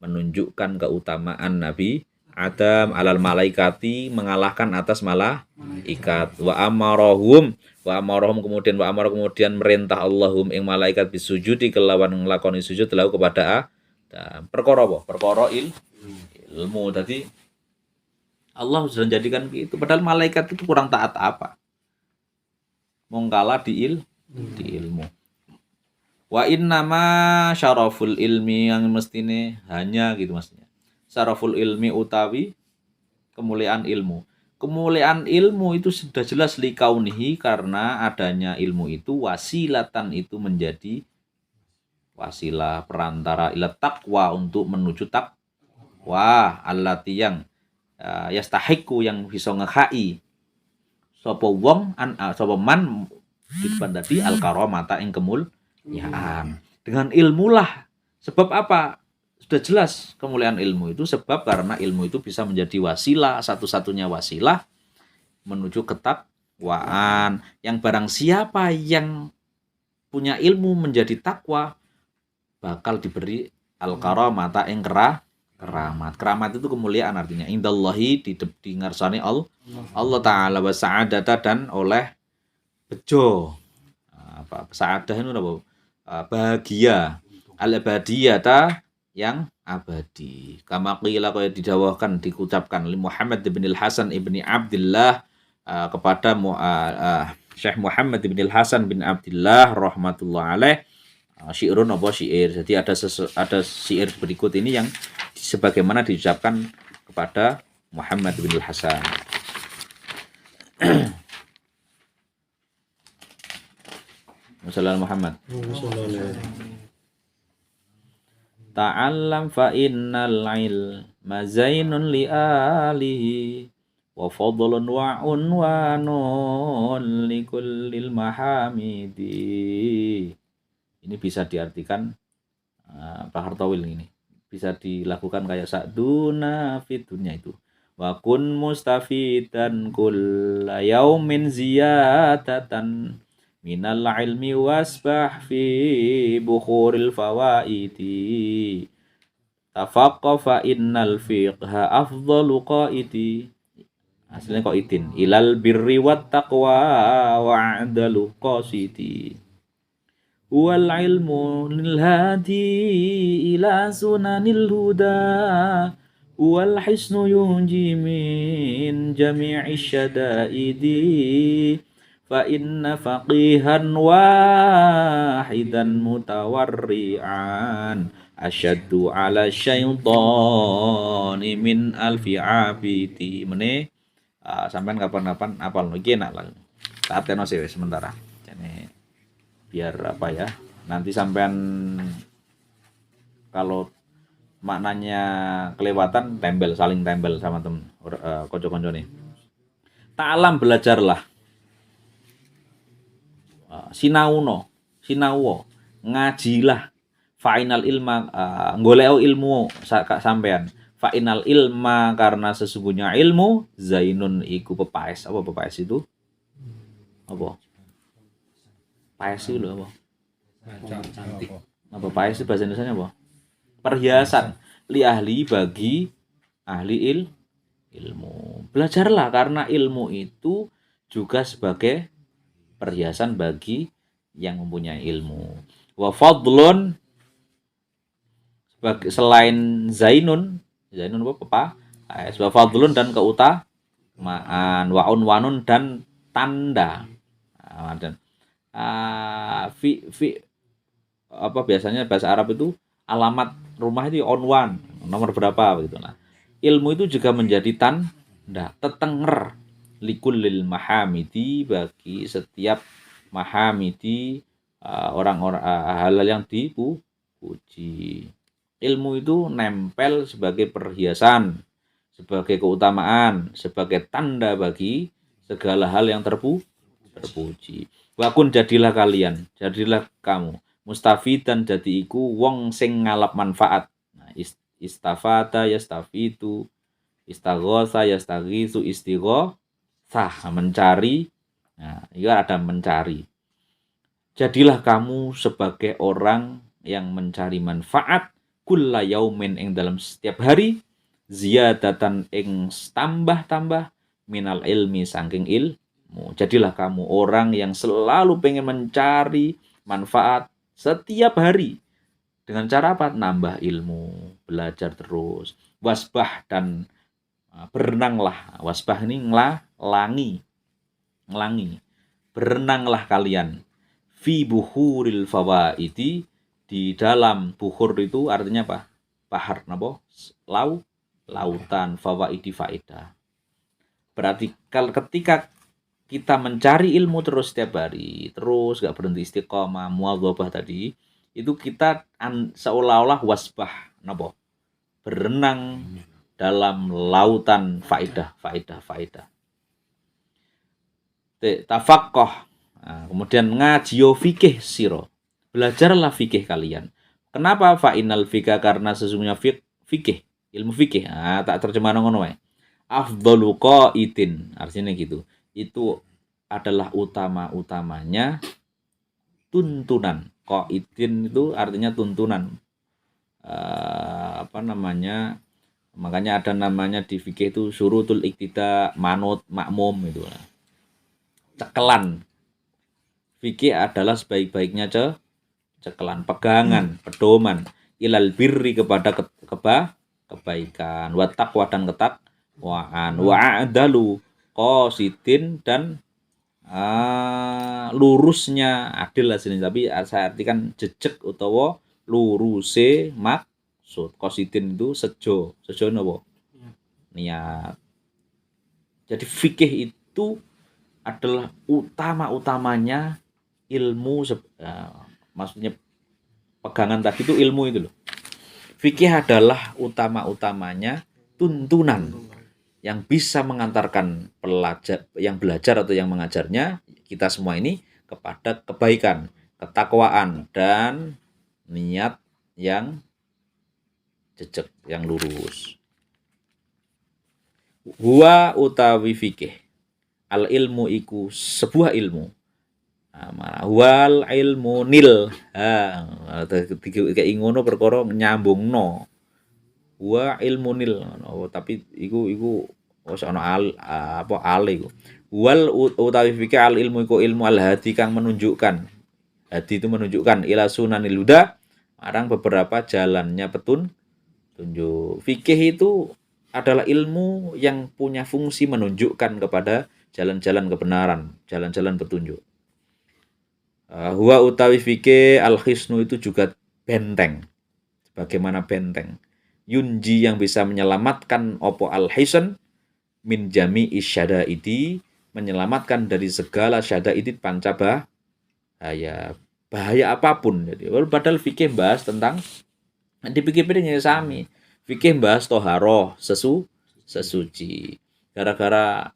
menunjukkan keutamaan Nabi Adam alal malaikati, mengalahkan atas malaikat. Wa amarahum kemudian merintah Allahum ing malaikat bisujudi kelawan nglakoni sujud lahu kepada Adam. Perkara apa? Perkara ilmu. Tadi Allah sudah jadikan itu, padahal malaikat itu kurang taat apa? Mongkala di ilmu. Wa innama syaraful ilmi yang mestine hanya gitu maksudnya. Syaraful ilmi utawi kemuliaan ilmu. Kemuliaan ilmu itu sudah jelas likaunihi karena adanya ilmu itu wasilatan itu menjadi wasilah perantara ila taqwa untuk menuju taqwa allati yang yastahiqu yang bisa ngekhai sapa wong sapa man dipandati al karamata ing kemuliaan. Dengan ilmulah. Sebab apa? Sudah jelas kemuliaan ilmu itu sebab karena ilmu itu bisa menjadi wasilah, satu-satunya wasilah menuju ketakwaan. Yang barang siapa yang punya ilmu menjadi takwa bakal diberi al-karamata ing keramat. Keramat itu kemuliaan artinya indallahi di ngarsane Allah taala wa sa'adata dan oleh bejo. Apa sa'adah itu apa? Bahagia. Al-abadiyata yang abadi. Kama qila kaya didawahkan dikucapkan oleh Muhammad bin Al-Hasan ibni Abdullah kepada Syekh Muhammad bin Al-Hasan bin Abdullah rahmatullah alaih. Syi'run apa syair. Jadi ada syair berikut ini yang sebagaimana diucapkan kepada Muhammad bin Al-Hasan. Wassalamualaikum Muhammad. Ta'allam fa innal ilma zainun li alihi wa fadlun wa unwanun li kullil mahamidi. Ini bisa diartikan Pak Hartawil ini. Bisa dilakukan kayak sa'duna fitunya itu. Wa kun mustafidan kulla yaumin ziyadatan minal ilmi wasbah fi bukhuril fawaidi tafaqqa fa innal fiqha afdalu qaidi aslinya qaidin ilal birri wat taqwa wa adalu qasidi wal ilmu lil hadi ila sunanil huda wal hisnu yunji min jami'i syadaidi fa inna faqihan wahidan mutawarri'an asyaddu ala syaitani min alfi abidi. Mene sampean kapan-kapan apal iki enak lah. Tak teno sih sementara. Jadi biar apa ya? Nanti sampean kalau maknanya kelewatan, tempel, saling tempel sama temen konco-konco nih. Ta'alam, belajarlah. Sinauno, sinauwo, ngajilah. Fa'inal ilma, goleo ilmu sampean. Fa'inal ilma, karena sesungguhnya ilmu, zainun iku pepaes. Apa pepaes itu? Apa? Paes itu apa? Apa paes itu bahasa Indonesia apa? Perhiasan. Li ahli, bagi ahli ilmu. Belajarlah karena ilmu itu juga sebagai perhiasan bagi yang mempunyai ilmu. Wa fadlun, selain zainun apa? Wa fadlun, dan keutamaan. Wa unwanun, dan tanda. Dan apa biasanya bahasa Arab itu alamat rumah itu unwan, nomor berapa begitu. Nah, ilmu itu juga menjadi tanda tetenger likullil mahamidi, bagi setiap mahamidi, orang-orang halal yang dipuji. Ilmu itu nempel sebagai perhiasan, sebagai keutamaan, sebagai tanda bagi segala hal yang terpuji. Wakun, jadilah kalian, jadilah kamu mustafidan, jadi iku wong sing ngalap manfaat. Nah, istafata yastafitu, istaghosa yastaghisu, istighosah, mencari. Nah, itu ada mencari. Jadilah kamu sebagai orang yang mencari manfaat kulla yaumin, ing dalam setiap hari, ziyadatan ing tambah-tambah minal ilmi, saking ilmu. Jadilah kamu orang yang selalu pengen mencari manfaat setiap hari. Dengan cara apa? Nambah ilmu, belajar terus. Wasbah, dan berenanglah. Wasbah ini ngelangi. Berenanglah kalian. Fi buhuril fawaidi, di dalam buhur itu artinya apa? Bahar, napa? Lautan, fawaidi, faedah. Berarti ketika kita mencari ilmu terus setiap hari, terus gak berhenti, istiqomah, muadzabah tadi, itu kita seolah-olah wasbah, napa? Berenang dalam lautan faedah. Tafaqqah, kemudian ngajio fikih siro, belajarlah fikih kalian. Kenapa fa'inal fikah? Karena sesungguhnya fikih, ilmu fikih. Tak terjemahan ngono wae. Afdhalu qaidin, artinya gitu. Itu adalah utama-utamanya tuntunan. Qaidin itu artinya tuntunan. Makanya ada namanya di fikih itu syurutul iktida, manut, makmum itu. Cekelan. Fikih adalah sebaik-baiknya cekelan, pegangan, pedoman, ilal birri, kepada kebaikan, wa taqwa, dan ketakwaan, wa a'dalu qasidin, dan lurusnya, adil lah sini, tapi saya artikan jejeg utawa luruse maksud. Qasidin itu sejo napa? Niat. Jadi fikih itu adalah utama-utamanya ilmu, maksudnya pegangan tadi itu ilmu itu loh. Fikih adalah utama-utamanya tuntunan yang bisa mengantarkan yang belajar atau yang mengajarnya, kita semua ini, kepada kebaikan, ketakwaan, dan niat yang jejeg, yang lurus. Huwa utawi fikih, al ilmu iku sebuah ilmu. Wal ilmu nil, kayak ngono perkara nyambungno. Wa ilmu nil, tapi iku wis ana ale iku. Wal utawi fikih al ilmu iku ilmu al hadi, kang menunjukkan. Hadi itu menunjukkan ila sunanil huda, marang beberapa jalannya petunjuk. Fikih itu adalah ilmu yang punya fungsi menunjukkan kepada jalan-jalan kebenaran, jalan-jalan petunjuk. Huwa utawi fikih al-hisnu, itu juga benteng. Bagaimana benteng? Yunji, yang bisa menyelamatkan opo al-hisn min jami'i syadaidi, menyelamatkan dari segala syadaidi, panca bahaya apapun. Jadi padahal fikih bahas tentang Dipikir-pikir ya sami. Fikih bahas toharoh sesuci. Gara-gara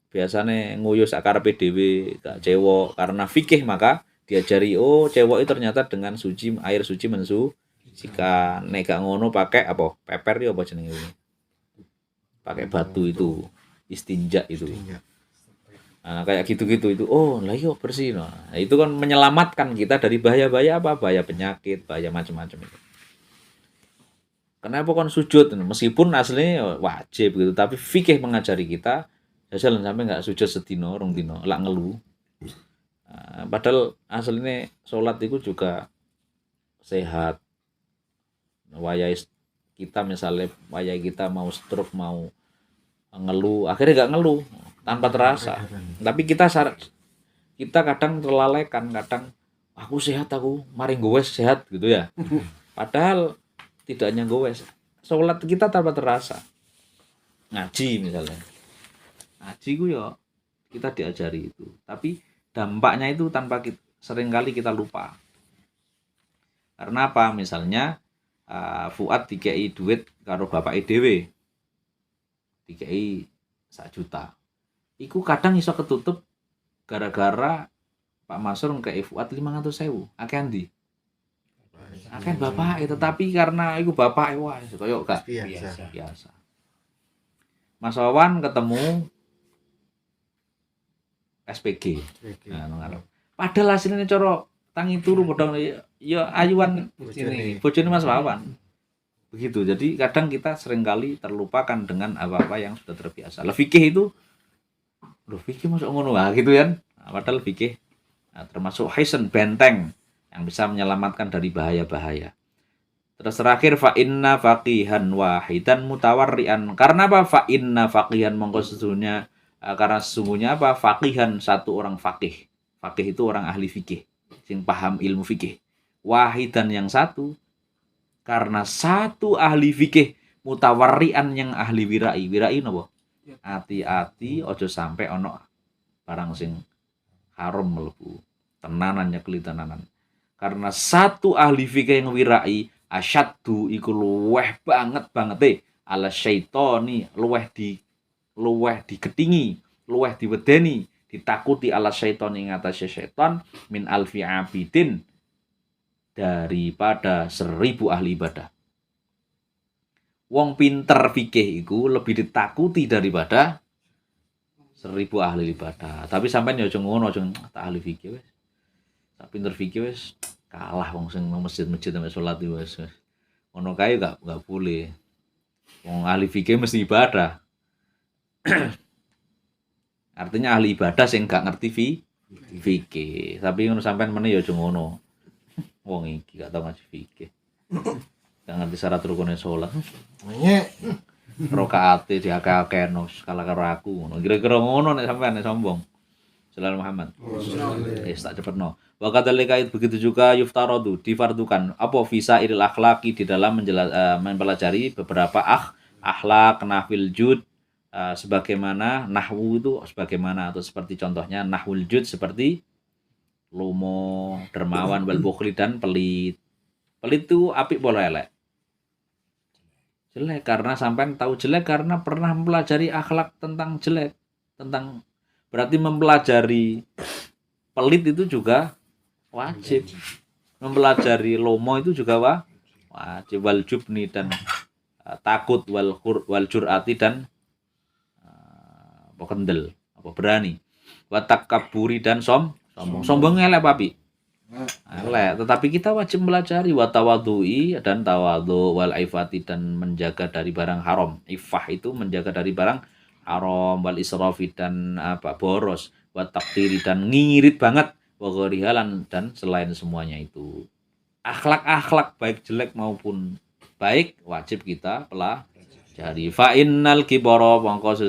biasanya nguyus akarepe dhewe gak cewek karena fikih maka diajari cewek itu ternyata dengan suci air suci jika nek gak ngono pakai apa peper ya apa jenenge ini pakai batu itu istinja itu. Nah, kayak gitu-gitu itu lah iya bersih nah itu kan menyelamatkan kita dari bahaya-bahaya apa bahaya penyakit bahaya macam-macam itu. Kenapa kon sujud meskipun aslinya wajib gitu tapi fikih mengajari kita jalan sampai nggak sujud sedino rong dino lak ngeluh. Padahal aslinya sholat itu juga sehat. Wayai kita misalnya wayai kita mau stroke mau ngeluh akhirnya nggak ngeluh tanpa terasa. Tapi kita kadang terlalaikan kadang aku sehat aku mari gowes sehat gitu ya. Padahal tidak hanya gowes sholat kita tanpa terasa. Ngaji misalnya ngaji ku ya kita diajari itu tapi dampaknya itu tanpa seringkali kita lupa. Karena apa? Misalnya Fuad dikei duit karo bapak dhewe. Dikei 1 juta. Iku kadang iso ketutup gara-gara Pak Masur ngekei Fuad 500.000. Akeh ndi? Akeh bapak itu tapi karena iku bapak wah koyo gak biasa. Mas Wawan ketemu SPG. Nah, padahal hasilnya coro tangi turu bodong ya ayuan ini bojone Mas Wawan. Begitu. Jadi kadang kita seringkali terlupakan dengan apa-apa yang sudah terbiasa. Fikih itu fikih masuk ngono gitu kan. Padahal fikih termasuk hisan benteng yang bisa menyelamatkan dari bahaya-bahaya. Terus terakhir fa inna faqihan wahidan mutawarrian. Karena apa? Fa inna faqihan mongko sesungguhnya karena sesungguhnya apa? Faqihan satu orang faqih. Faqih itu orang ahli fikih, sing paham ilmu fikih. Wahidan yang satu. Karena satu ahli fikih mutawarrian yang ahli wirai. Wirai napa? Hati-hati ojo sampai ono barang sing haram mlebu. Tenanan nyekeli tenanan. Karena satu ahli fikih yang wirai asyaddu iku luweh banget ala syaitoni luweh digetingi, luweh diwedeni, ditakuti ala syaitoni ing atase syaitan min alfi abidin daripada 1000 ahli ibadah. Wong pinter fikih iku lebih ditakuti daripada 1000 ahli ibadah. Tapi sampean ya aja ngono, aja tak ahli fikih wis. Tak pinter fikih wis kalah wong sing nang masjid-masjid sampe salat wis. Ngono kae gak boleh. Wong ahli fikih mesti ibadah. Artinya ahli ibadah sing gak ngerti fikih. Tapi ngono sampean meneh ya aja ngono. Wong iki gak tau ngaji fikih. Gak ngerti syarat rukune salat. Rakaate diakeh-akehno skala karo aku ngono. Kira-kira ngono nek sampean nek sombong. Sallallahu Muhammad. Tak cepetno. Wa kadzalika begitu juga yuftaradu difardukan apa visa iril akhlaqi di dalam mempelajari beberapa akhlak nahwil jud sebagaimana nahwu itu sebagaimana atau seperti contohnya nahwul jud seperti lomo, dermawan, wal bukhli dan pelit. Pelit itu apik apa elek? Jelek karena sampai tahu jelek karena pernah mempelajari akhlak tentang jelek, tentang berarti mempelajari pelit itu juga wajib. Mempelajari lomo itu juga wajib wal jubni dan takut wal jur'ati dan kendel apa berani. Wa takabburi dan sombong. Sombong elek papi. Elek, tetapi kita wajib pelajari wa tawadhui dan tawadhu wal ifati dan menjaga dari barang haram. Ifah itu menjaga dari barang haram wal israfi dan boros wa taqdiri dan ngirit banget wa gharihalan dan selain semuanya itu. Akhlak-akhlak baik jelek maupun baik wajib kita pelajari. Fa innal kibara mongko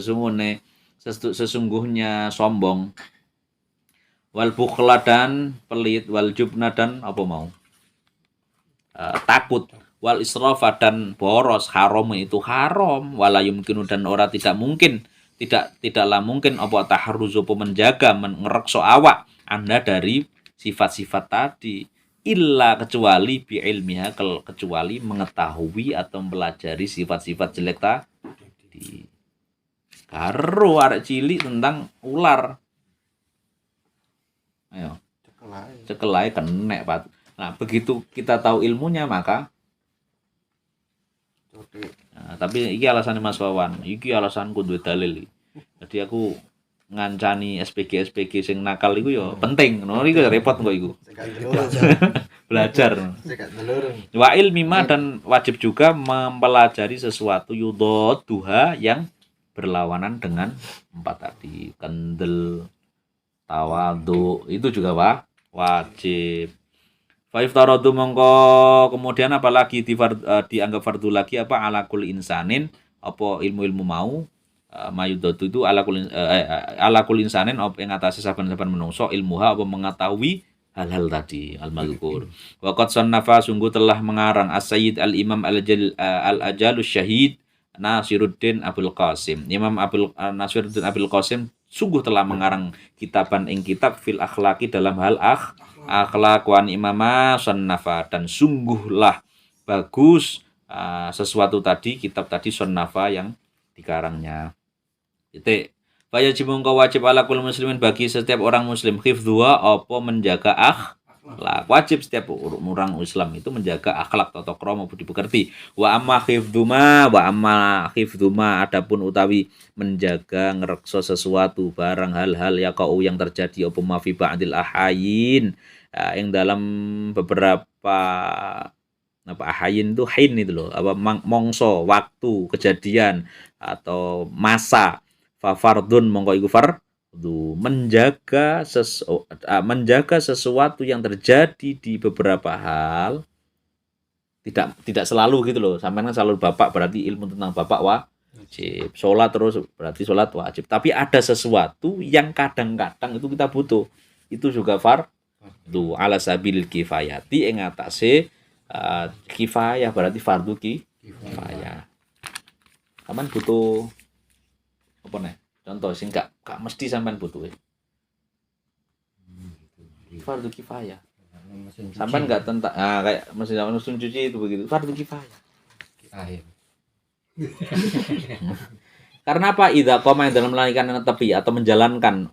sesungguhnya sombong wal bukhla dan pelit wal jubna dan apa mau takut wal israfa dan boros haram itu haram wala yumkinu dan ora tidaklah mungkin apa taharruzu menjaga ngerekso awak Anda dari sifat-sifat tadi illa kecuali bi ilmiha kecuali mengetahui atau mempelajari sifat-sifat jelek tadi. Karo arek cilik tentang ular. Ayo, cekel ae kenek, Pak. Nah, begitu kita tahu ilmunya maka tapi iki alasannya Mas Wawan, iki alasanku duwe dalil. Jadi aku ngancani SPG sing nakal iku ya penting. Ngono iku repot kok iku. Belajar. Wa ilmima dan wajib juga mempelajari sesuatu duha yang berlawanan dengan 4 tadi. Kendel, tawadhu, itu juga wajib. Fa iftaradu mongko kemudian apalagi dianggap fardu lagi apa ala kulli insanin apa ilmu-ilmu mau mayudatu itu ala kulli insanin apa ing atase saben-saben menungso ilmuha apa mengetahui hal-hal tadi al-mazkur. Wa qad sannafa sungguh telah mengarang As-Sayyid Al-Imam Al-Ajalus Syahid Nasiruddin Abdul Qasim. Imam Nasiruddin Abdul Qasim sungguh telah mengarang kitaban ing kitab fil akhlaqi dalam hal akhlak wa imama sannafa dan sungguhlah bagus sesuatu tadi kitab tadi sannafa yang dikarangnya. Titik. Wajib wajib ala kulli muslimin bagi setiap orang muslim hifdzuha apa menjaga akhlak. Wajib setiap orang Islam itu menjaga akhlak tata krama budi pekerti. Wa amma hifdzuma adapun utawi menjaga ngrekso sesuatu barang hal-hal ya kau yang terjadi apa ma fi ba'dil ahayin yang dalam beberapa ahayin itu hin itu loh apa mongso waktu kejadian atau masa fardun mongko iku fardu menjaga sesuatu yang terjadi di beberapa hal tidak selalu gitu loh. Sampean kan selalu bapak berarti ilmu tentang bapak wajib. Salat terus berarti salat wajib. Tapi ada sesuatu yang kadang-kadang itu kita butuh. Itu juga fardu ala sabil kifayati ing atase kifayah berarti fardu kifayah. Sampean butuh apa nih? Contoh sing gak mesti sampean butuh. Fardu kifayah. Sampean enggak tentang kayak mesin cuci itu begitu. Fardu kifayah. Karena apa? Idza qoma dalam menunaikan tepi atau menjalankan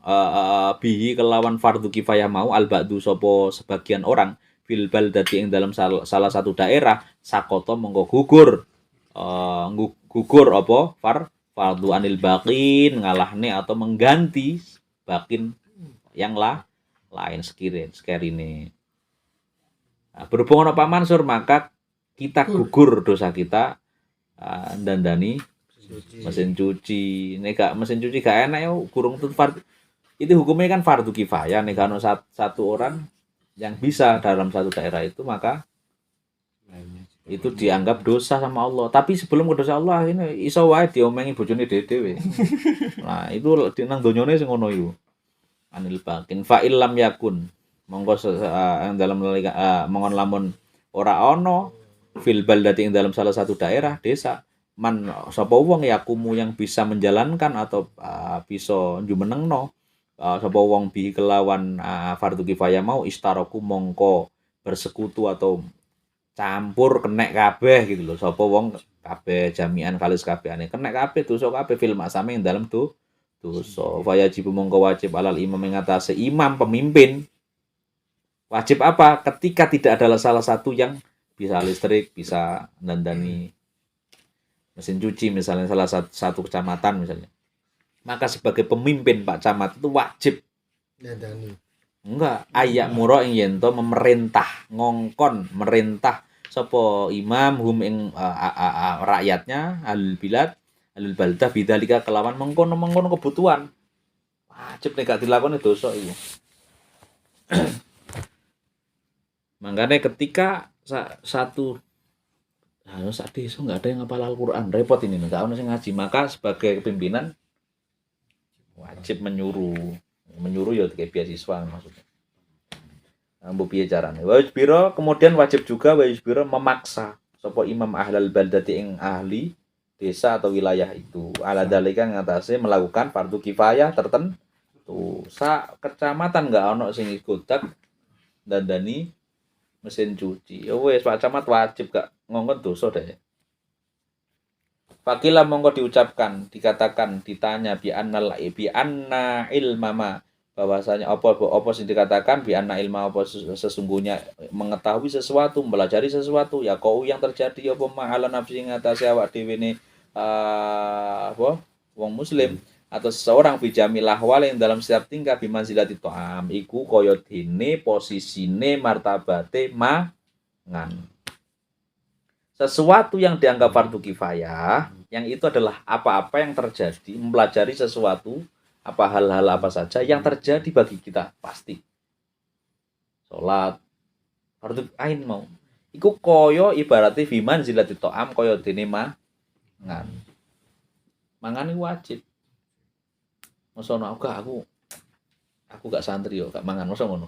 bihi kelawan fardu kifayah mau al-ba'du sapa sebagian orang fil baldati ing dalam salah satu daerah sakoto monggo gugur apa fardu anil baqin ngalahne atau mengganti bakin yang lain sekirine. Nah, berhubung Pak Mansur maka kita gugur dosa kita dandani mesin cuci. Nek mesin cuci gak enak ya gurung fardu. Itu hukumnya kan fardu kifayah nek ana satu orang yang bisa dalam satu daerah itu maka itu dianggap dosa sama Allah. Tapi sebelum ke dosa Allah ini iso wae diomengi bojone dhewe. Nah, itu nang donyane sing ngono iku. Anil bakin fa illam yakun. Monggo yang dalam mongon lamun ora ana fil baldati ing dalam salah satu daerah desa man sapa wong yakumu yang bisa menjalankan atau bisa jumenengno sapa wong bi kelawan fardu kifayah mau istaraku mongko bersekutu atau campur kenek kabeh gitu loh. Sapa wong kabeh jami'an kalis kabehane kenek kabeh dosa kabeh fil masame ing dalem dosa. Wajib mongko wajib alal imam mengatasi imam pemimpin. Wajib apa? Ketika tidak ada salah satu yang bisa listrik, bisa dandani mesin cuci misalnya salah satu kecamatan misalnya. Maka sebagai pemimpin Pak Camat itu wajib dandani. Enggak, ayak muro ing yento memerintah, ngongkon merintah sapa imam hum ing rakyatnya alul bilad alul baldah bidzalika kelawan mengkono kebutuhan. Wajib nek gak dilakoni dosa iku. Makanya ketika satu saat desa enggak ada yang hafal Al-Qur'an, repot ini enggak ono sing ngaji, maka sebagai pimpinan wajib menyuruh ya kayak beasiswa maksudnya. Ambu piye carane? Wajibiro kemudian wajib juga wajibiro memaksa sapa imam ahlal baldati ing ahli desa atau wilayah itu ala dalika ngatasé melakukan fardu kifayah tertentu. Sa kecamatan enggak ono sing ikut dandani mesin cuci. Ya wis Pak Camat wajib gak ngongkon dosa deh. Fakila mongko diucapkan, dikatakan, ditanya bi anna ilmama, bahwasanya apa sing dikatakan bi anna ilma apa sesungguhnya mengetahui sesuatu, mempelajari sesuatu ya kau yang terjadi apa ma'ala nafsi ngatasi awak dhewe ne apa wong muslim atau seseorang bijamil ahwal yang dalam setiap tingkah bimanzilati ta'am iku kaya dene posisine martabate mangan. Sesuatu yang dianggap fardu kifayah, yang itu adalah apa-apa yang terjadi, mempelajari sesuatu, apa hal-hal apa saja yang terjadi bagi kita pasti. Salat, fardu ain mau. Iku koyo ibarate biman zilati to'am koyo dene mangan. Mangan itu wajib. Masa aku gak santri yo, gak mangan masa ngono.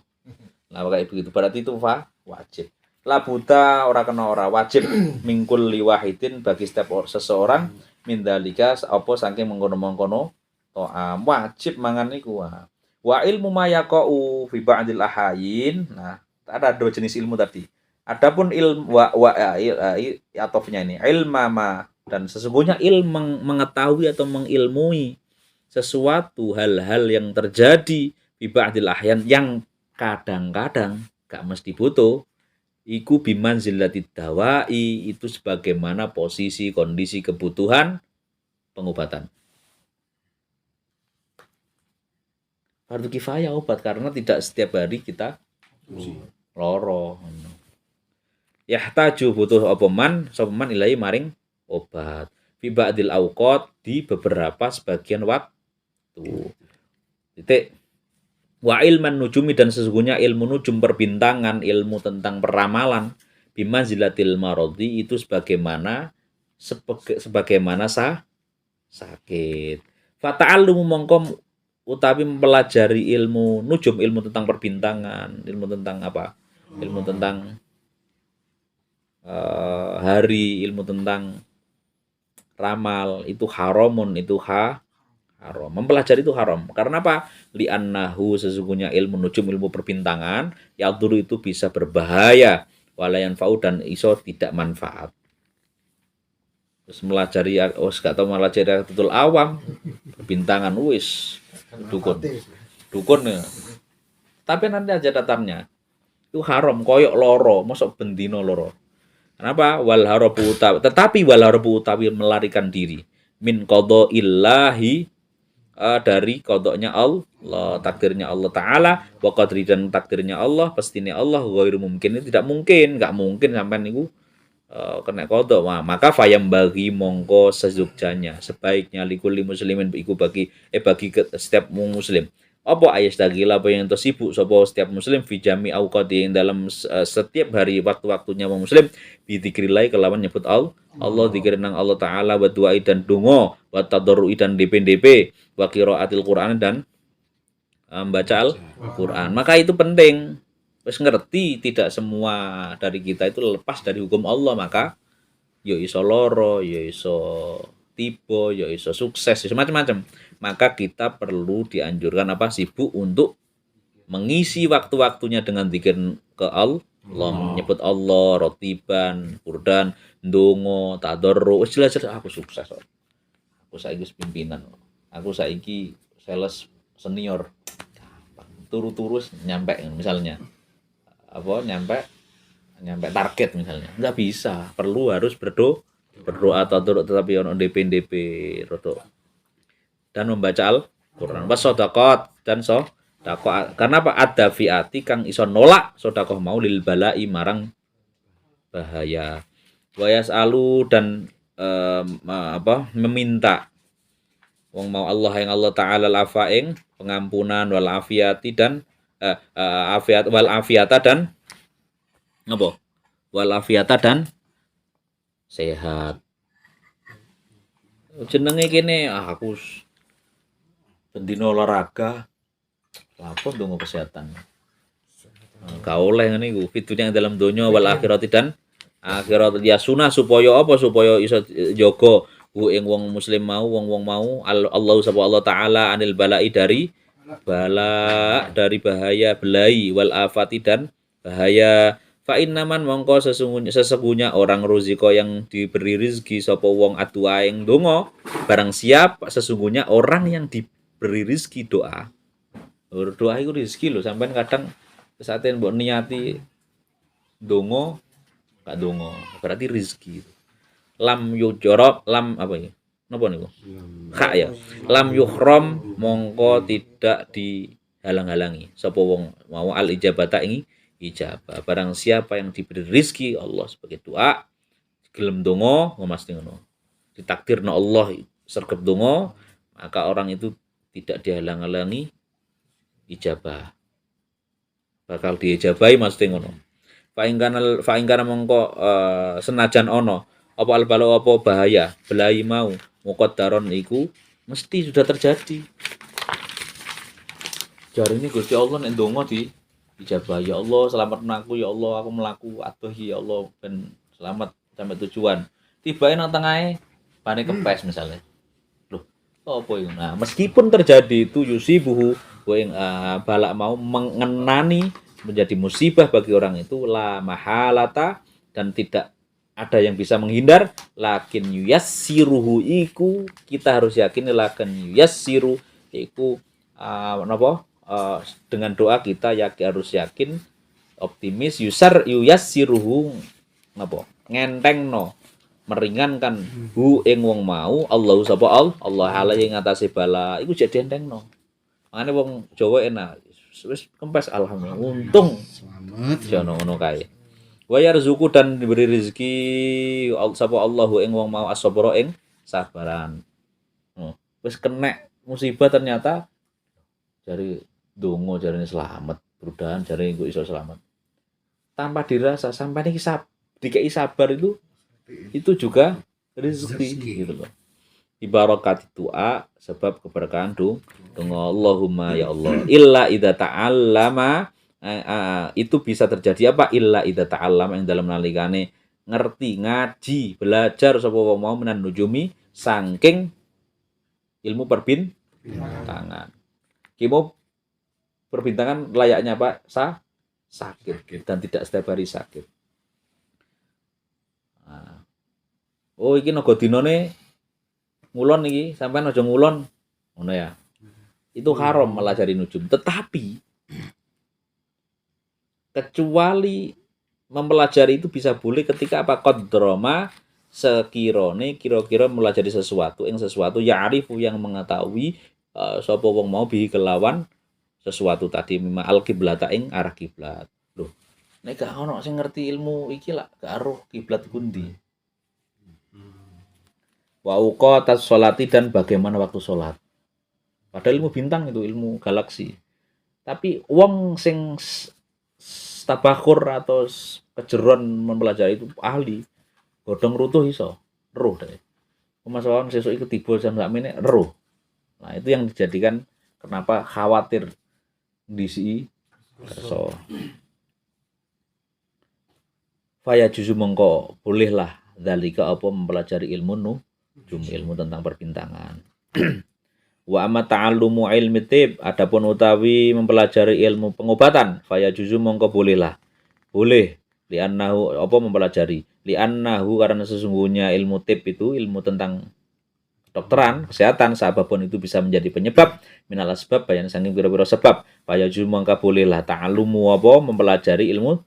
Nah, kayak begitu berarti itu wajib. Labuta ora kena ora wajib mingkul liwahidin bagi setiap seseorang mindalika apa saking mengkono-mengkono to'am wajib mangan niku wa ilmu mayaqau fi ba'dil ahayin. Nah, ada dua jenis ilmu tadi. Adapun ilmu atofnya ini ilmama dan sesungguhnya ilmu mengetahui atau mengilmui sesuatu hal-hal yang terjadi fi ba'dil ahyan yang kadang-kadang gak mesti butuh. Iku bimanzilati dawai itu sebagaimana posisi kondisi kebutuhan pengobatan. Fardu kifayah obat karena tidak setiap hari kita loro. Yahtaju butuh apa man ilahi maring obat. Fi ba'dil auqat di beberapa sebagian waktu. Titik. Wa ilman nujumi dan sesungguhnya ilmu nujum perbintangan, ilmu tentang peramalan bimanzilatil maradi itu sebagaimana sakit. Fata'allumu mongko utawi mempelajari ilmu nujum, ilmu tentang perbintangan, ilmu tentang apa? Ilmu tentang hari, ilmu tentang ramal itu haramun, itu haram. Mempelajari itu haram. Karena apa? Li'annahu sesungguhnya ilmu nujum, ilmu perbintangan, yadhuru itu bisa berbahaya, walayan fa'u dan iso tidak manfaat. Terus melajari gak tahu melajari tutul awam, perbintangan wis dukun ya. Tapi nanti aja datangnya. Itu haram koyok loro, mosok bendino loro. Kenapa? Tetapi wal harabu utawi melarikan diri min qada illahi dari kodoknya Allah, takdirnya Allah Ta'ala, wa qadri dan takdirnya Allah, pastinya Allah, ghairu mungkin, ini tidak mungkin, nggak mungkin sampai niku kena kodok. Nah, maka fayam bagi mongko sesugjanya, sebaiknya likulli muslimin iku bagi setiap muslim. Apa ayat dagila apa yang tersibuk sapa setiap muslim fi jami auqati yang dalam setiap hari waktu-waktunya muslim bi dzikrillah kelawan nyebut Allah dzikirin nang Allah Ta'ala wa du'ai dan donga wa tadarrui dan DP wa qiraatil Qur'an dan membaca Al-Qur'an. Maka itu penting. Wis ngerti tidak semua dari kita itu lepas dari hukum Allah, maka yo iso loro, yo iso tiba, yo iso sukses, yo macam-macam. Maka kita perlu dianjurkan sibuk untuk mengisi waktu-waktunya dengan zikir ke Allah, menyebut Allah, rotiban, kurdan, ndonga, tadarru, wis jelas aku sukses. Aku saiki pimpinan. Aku saiki sales senior. Turu-turu nyampe misalnya. Nyampe target misalnya. Enggak bisa, harus berdoa atau tetapi ono DP roto. Dan membaca Al-Qur'an. Wasodaqat dan sedekah. Karena apa? Ada fiati kang iso nolak sedekah mau lil balai marang bahaya. Wa yasalu dan meminta wong mau Allah yang Allah Ta'ala al-afaing pengampunan wal afiati dan afiat wal afiata dan apa? Wal afiata dan sehat. Jenenge kene aku bendino olahraga lapor dong kesehatan. Gak oleh ngene iku fitunya dalam donya wal akhirati dan akhirat ya sunah supaya iso jaga ing wong muslim mau wong mau Allah subhanahu Allah Ta'ala anil balai dari bahaya belai wal afati dan bahaya Fa innaman mongko sesungguhnya orang ruziko yang diberi rizki sapa wong atua yang dongo barang siap sesungguhnya orang yang diberi rizki doa. Doa itu rizki lho, sampean kadang saatnya mbok niati dongo gak dongo berarti rizki. Lam yujorok lam apa ya? Napa niku? Kak ya. Lam yuhram mongko tidak dihalang-halangi sapa wong mau al ijabata ini ijabah. Barang siapa yang diberi rizki Allah sebagai doa gelem donga mesti ngono. Ditakdirna Allah sergep donga, maka orang itu tidak dihalang-halangi ijabah. Bakal diijabahi mesti ngono. Fa ingkana mongko senajan ono apa albalo apa bahaya belai mau muqaddaron iku mesti sudah terjadi. Jari ini Gusti Allah nek ndonga di ijabah, ya Allah selamatkan aku, ya Allah aku melaku atuh ya Allah ben selamat sampai tujuan. Tibae nang tengahe bane kempes misalnya. Loh, apa itu? Nah, meskipun terjadi itu yusibuhu yang balak mau mengenani menjadi musibah bagi orang itu la mahalata dan tidak ada yang bisa menghindar lakin yuyassiruhu iku kita harus yakin lakin yuyassiru iku dengan doa kita harus yakin optimis yuyassiruhu napa ngentengno meringankan hu ing wong mau Allah sapa Allah ala ing ngatasi bala iku jadi entengno. Makane wong Jawa enak wis kempes alhamdulillah untung Selamat. jono ngono kae. Wa yarzuqu dan diberi rezeki sapa Allahu ing wong mau as-sabra ing sabaran. Wis kena musibah ternyata jari dongo jarine selamat, brudahan jarine kok iso selamat. Tanpa dirasa sampai iki dikei sabar itu juga rezeki gitu loh. Ibarakat doa sebab keberkahan donga Allahumma ya Allah illa idza ta'allama itu bisa terjadi apa illa idza ta'allama yang dalam nalikane ngerti ngaji belajar sapa wong mau menan nujumi saking ilmu perbintangan. Ilmu perbintangan layaknya apa? Sakit dan tidak setiap hari sakit. Nah. Oh iki naga dinane ngulon iki, sampean aja ngulon. Ngono ya. Itu haram melajari nujum. Tetapi kecuali mempelajari itu bisa boleh ketika apa qadrama sekirane kira-kira melajari sesuatu ya'rifu yang mengetahui sapa wong mau bihi kelawan sesuatu tadi mimma al kiblata ing arah kiblat. Loh, nek gak ono sing ngerti ilmu iki lak gak aruh kiblat pundi. Wa uqatas sholati dan bagaimana waktu sholat. Padahal ilmu bintang itu ilmu galaksi. Tapi wong sing tabakur atau kejeron mempelajari itu ahli. Godhong rutuh iso, eruh deh. Pemasawan sesuk iku tiba jam sak meneh eruh. Nah, itu yang dijadikan kenapa khawatir disi kerso. Faya juzu mengko bolehlah dalika apa mempelajari ilmu ilmu tentang perbintangan. Wa amma ta'allumu ilmi tib adapun utawi mempelajari ilmu pengobatan faya juzu mengko boleh li'annahu apa mempelajari li'annahu karena sesungguhnya ilmu tib itu ilmu tentang kedokteran, kesehatan, sababun itu bisa menjadi penyebab minal asbab bayan saking pira-pira sebab. Faya juzu mangka bolehlah ta'allumu apa mempelajari ilmu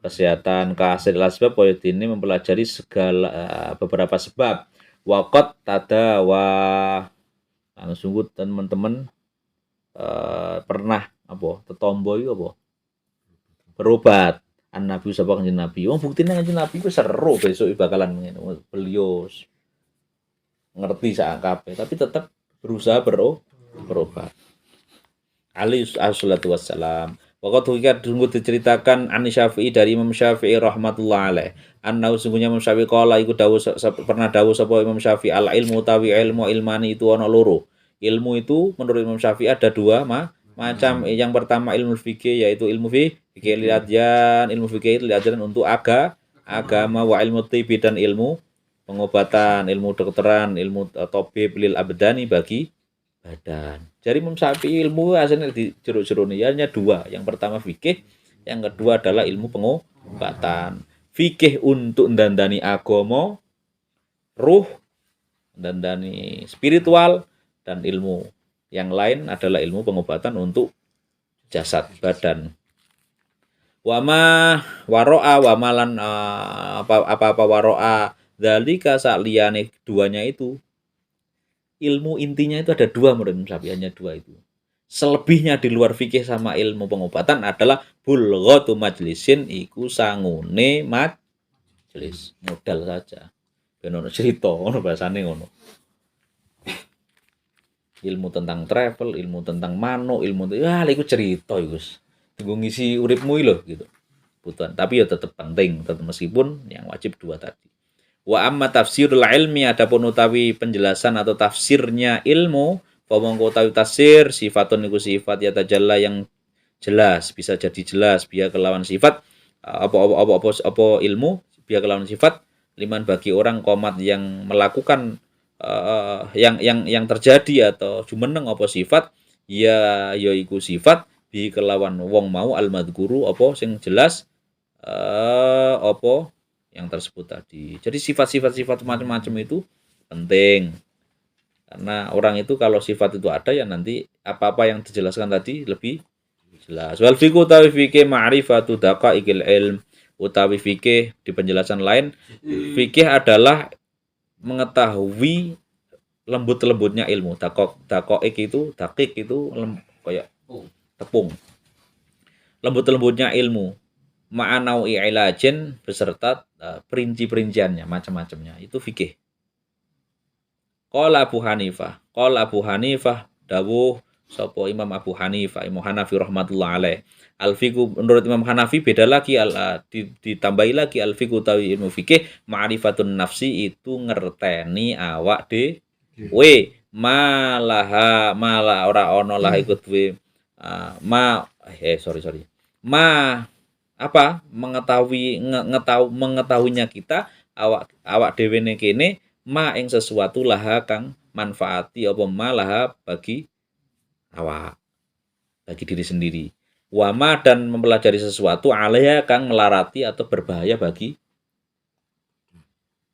kesehatan kasil asbab kaya dene mempelajari segala beberapa sebab. Waqat tadawa sungguh teman-teman pernah apa tetombo itu apa berobat an nabi sapa kanjeng nabi. Wong buktine kanjeng nabi ku seru besok bakalan ngene beliau ngerti sak kabeh tapi tetap berusaha berobat. Alaihi wassalatu wassalam. Waqat hukikat sungguh diceritakan An Syafi'i dari Imam Syafi'i rahmatullah alaih. Annahu sungguhnya Imam Syafi'i qala iku pernah dawuh sapa Imam Syafi'i al ilmu tawi ilmu ilmani itu ana loro. Ilmu itu menurut Imam Syafi'i ada dua macam. Yang pertama ilmu fikih yaitu ilmu fikih liadjan, ilmu fikih itu liadjan untuk agama wa ilmu tibi dan ilmu pengobatan, ilmu kedokteran, ilmu tabib lil abdani bagi badan. Jadi Imam Syafi'i ilmu asalnya di jero-jerone hanya dua. Yang pertama fikih, yang kedua adalah ilmu pengobatan. Fikih untuk ndandani agama, ruh, ndandani spiritual, dan ilmu. Yang lain adalah ilmu pengobatan untuk jasad, badan. Wama waro'a wamalan apa-apa waro'a dzalika sakliyane duanya itu. Ilmu intinya itu ada dua menurut Syafi'i, hanya dua itu. Selebihnya di luar fikih sama ilmu pengobatan adalah bulghatu majlisin iku sangune majlis. Modal saja. Ben ono cerita ngono bahasane ngono. Ilmu tentang travel, ilmu tentang manuk, ilmu iku cerita iku. Tunggu ngisi uripmu lho gitu. Kebutuhan. Tapi ya tetap penting, tetap meskipun yang wajib dua tadi. Wa amma tafsirul ilmi adapun utawi penjelasan atau tafsirnya ilmu, fa mongko utawi tafsir sifatun iku sifat ya tajalla yang jelas, bisa jadi jelas biya kelawan sifat apa ilmu biya kelawan sifat liman bagi orang komat yang melakukan yang terjadi atau jumeneng apa sifat ya iku sifat bi kelawan wong mau al madguru apa sing jelas apa yang tersebut tadi. Jadi sifat-sifat macam-macam itu penting. Karena orang itu kalau sifat itu ada ya nanti apa-apa yang dijelaskan tadi lebih jelas. Wal fiqhu utawi fikih ma'rifatu daqaiqil ilm utawi fikih di penjelasan lain fikih adalah mengetahui lembut-lembutnya ilmu. Daqaiq itu kayak tepung. Lembut-lembutnya ilmu. Ma'anau i'ilajin beserta perinci-perinciannya, macam-macamnya. Itu fikih. Qala Abu Hanifah dawuh sapa Imam Abu Hanifah, Imam Hanafi rahmatullah alaih. Al-fiqhu menurut Imam Hanafi beda lagi ditambahi lagi al-fiqhu tawi ilmu fikih ma'rifatun nafsi itu ngerteni awak dhewe malah ora ono lah ikut we sorry apa mengetahuinya kita awak dhewe kene ma ing sesuatu laha kang manfaati apa malaha bagi awak bagi diri sendiri wama dan mempelajari sesuatu alaiha kang melarati atau berbahaya bagi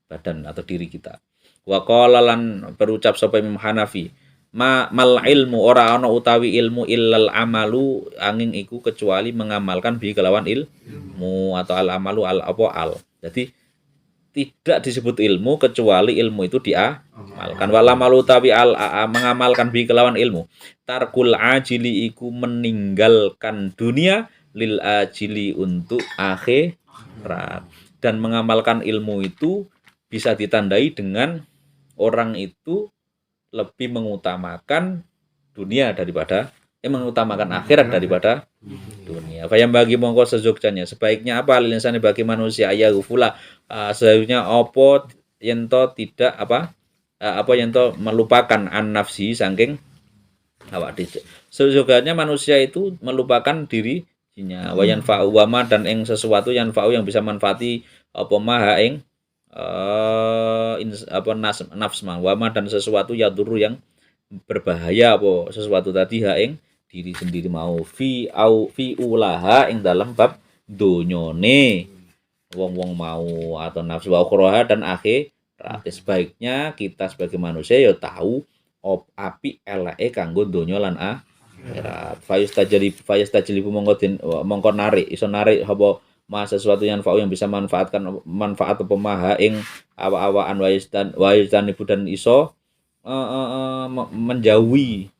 badan atau diri kita wa qala lan berucap sapa Imam Hanafi mal ilmu ora ana utawi ilmu illal amalu angin iku kecuali mengamalkan bi kelawan ilmu atau al amalu al. Jadi tidak disebut ilmu kecuali ilmu itu diamalkan. Wala malu utawi mengamalkan bi kelawan ilmu. Tarkul ajili iku meninggalkan dunia lil ajili untuk akhirat. Dan mengamalkan ilmu itu bisa ditandai dengan orang itu lebih mengutamakan dunia daripada mengutamakan akhirat daripada dunia. Apa yang bagi mongko sejogjanya sebaiknya apa linsane bagi manusia ya gufula seharusnya apa yento tidak apa yento melupakan an nafsi saking awak dhewe. Sejoganya manusia itu melupakan dirinya wayan fa'uwama dan ing sesuatu yang fa'u yang bisa manfaati apa maha ing nafsma wama dan sesuatu yaduru yang berbahaya apa sesuatu tadi ing diri sendiri mau fi ulaha ing dalam bab donyone wong-wong mau atau nafsu wa ukhraha dan akhirat. Sebaiknya kita sebagai manusia ya tahu api eleke kanggo donya lan akhirat. Fayastajli mongko narik iso narik apa sesuatu yang bisa manfaat apa maha ing awa-awaan wayistan ibu dan iso menjauhi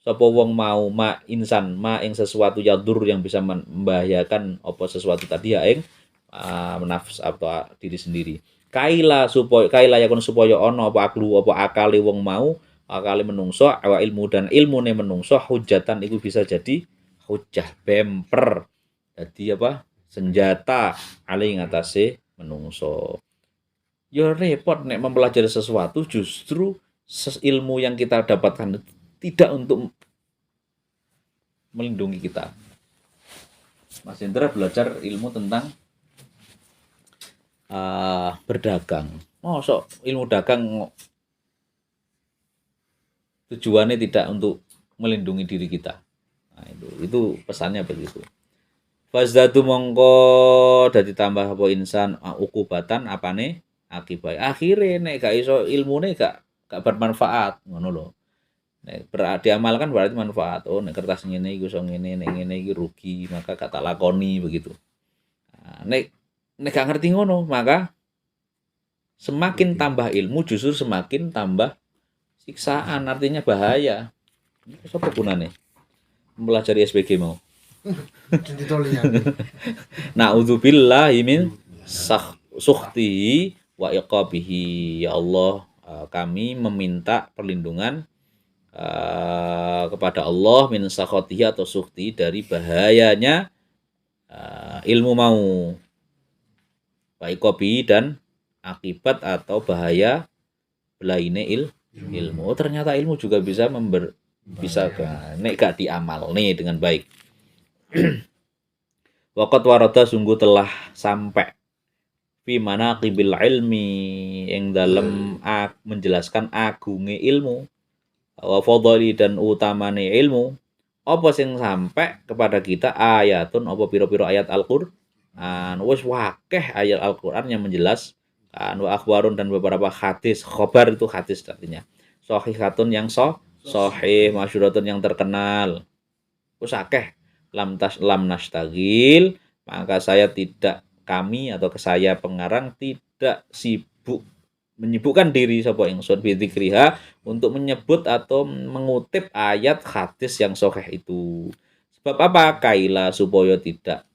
sapa wong mau insan ing sesuatu yadur yang bisa membahayakan apa sesuatu tadi ing nafs atau diri sendiri. Kaila yakun supaya ana apa aklu apa akali wong mau akali menungso awa ilmu dan ilmune menungso hujatan itu bisa jadi hujah bemper. Jadi apa? Senjata alih ngatasi menungso. Ya repot nek mempelajari sesuatu justru ilmu yang kita dapatkan tidak untuk melindungi kita. Mas Indra belajar ilmu tentang berdagang. Ilmu dagang tujuannya tidak untuk melindungi diri kita. Nah, itu pesannya begitu. Fazdatu mongko dadi tambah apa insan ukubatan apane akibat. Akhire nek gak iso ilmune gak bermanfaat ngono lho. Nek diamalkan berarti manfaat. Oh nek kertas ngene iku iso ngene, nek ngene iki rugi, maka kata lakoni begitu. Nah, nek gak ngerti ngono, maka semakin tambah ilmu justru semakin tambah siksaan, artinya bahaya. Apa gunane? Mempelajari SPG mau. Na'udzubillahi min sukhtihi wa iqabihi. Ya Allah, kami meminta perlindungan kepada Allah min sakhotihi atau sukhti dari bahayanya ilmu mau. Wa iqabihi dan akibat atau bahaya belaine ilmu. Oh, ternyata ilmu juga bisa bisa nek gak diamal nih dengan baik. Waqat warada sungguh telah sampai fi manaqibil ilmi yang dalam menjelaskan agunge ilmu wa fadhali dan utamane ilmu apa sing sampai kepada kita ayatun apa pira-pira ayat Al-Qur'an wis wakeh ayat Al-Qur'an yang menjelaskan wa akhbarun dan beberapa hadis khabar itu hadis artinya sahihatun yang sahih masyhuratun yang terkenal wis akeh lam nastagil maka kami atau saya pengarang tidak menyibukkan diri sapa ingsun bidzikriha untuk menyebut atau mengutip ayat hadis yang sahih itu. Sebab apa? Kaila supaya tidak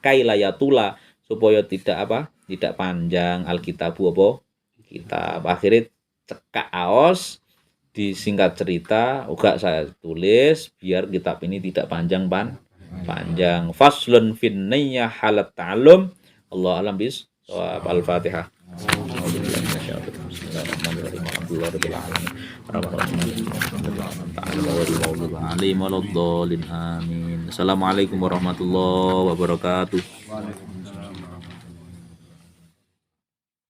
kaila yatula supaya tidak apa? Tidak panjang alkitabu apa? Kitab. Akhirnya cekak aos disingkat cerita uga saya tulis biar kitab ini tidak panjang faslun fin niyyah halat ta'allum Allah alam bis al-Fatihah. Assalamualaikum warahmatullahi wabarakatuh.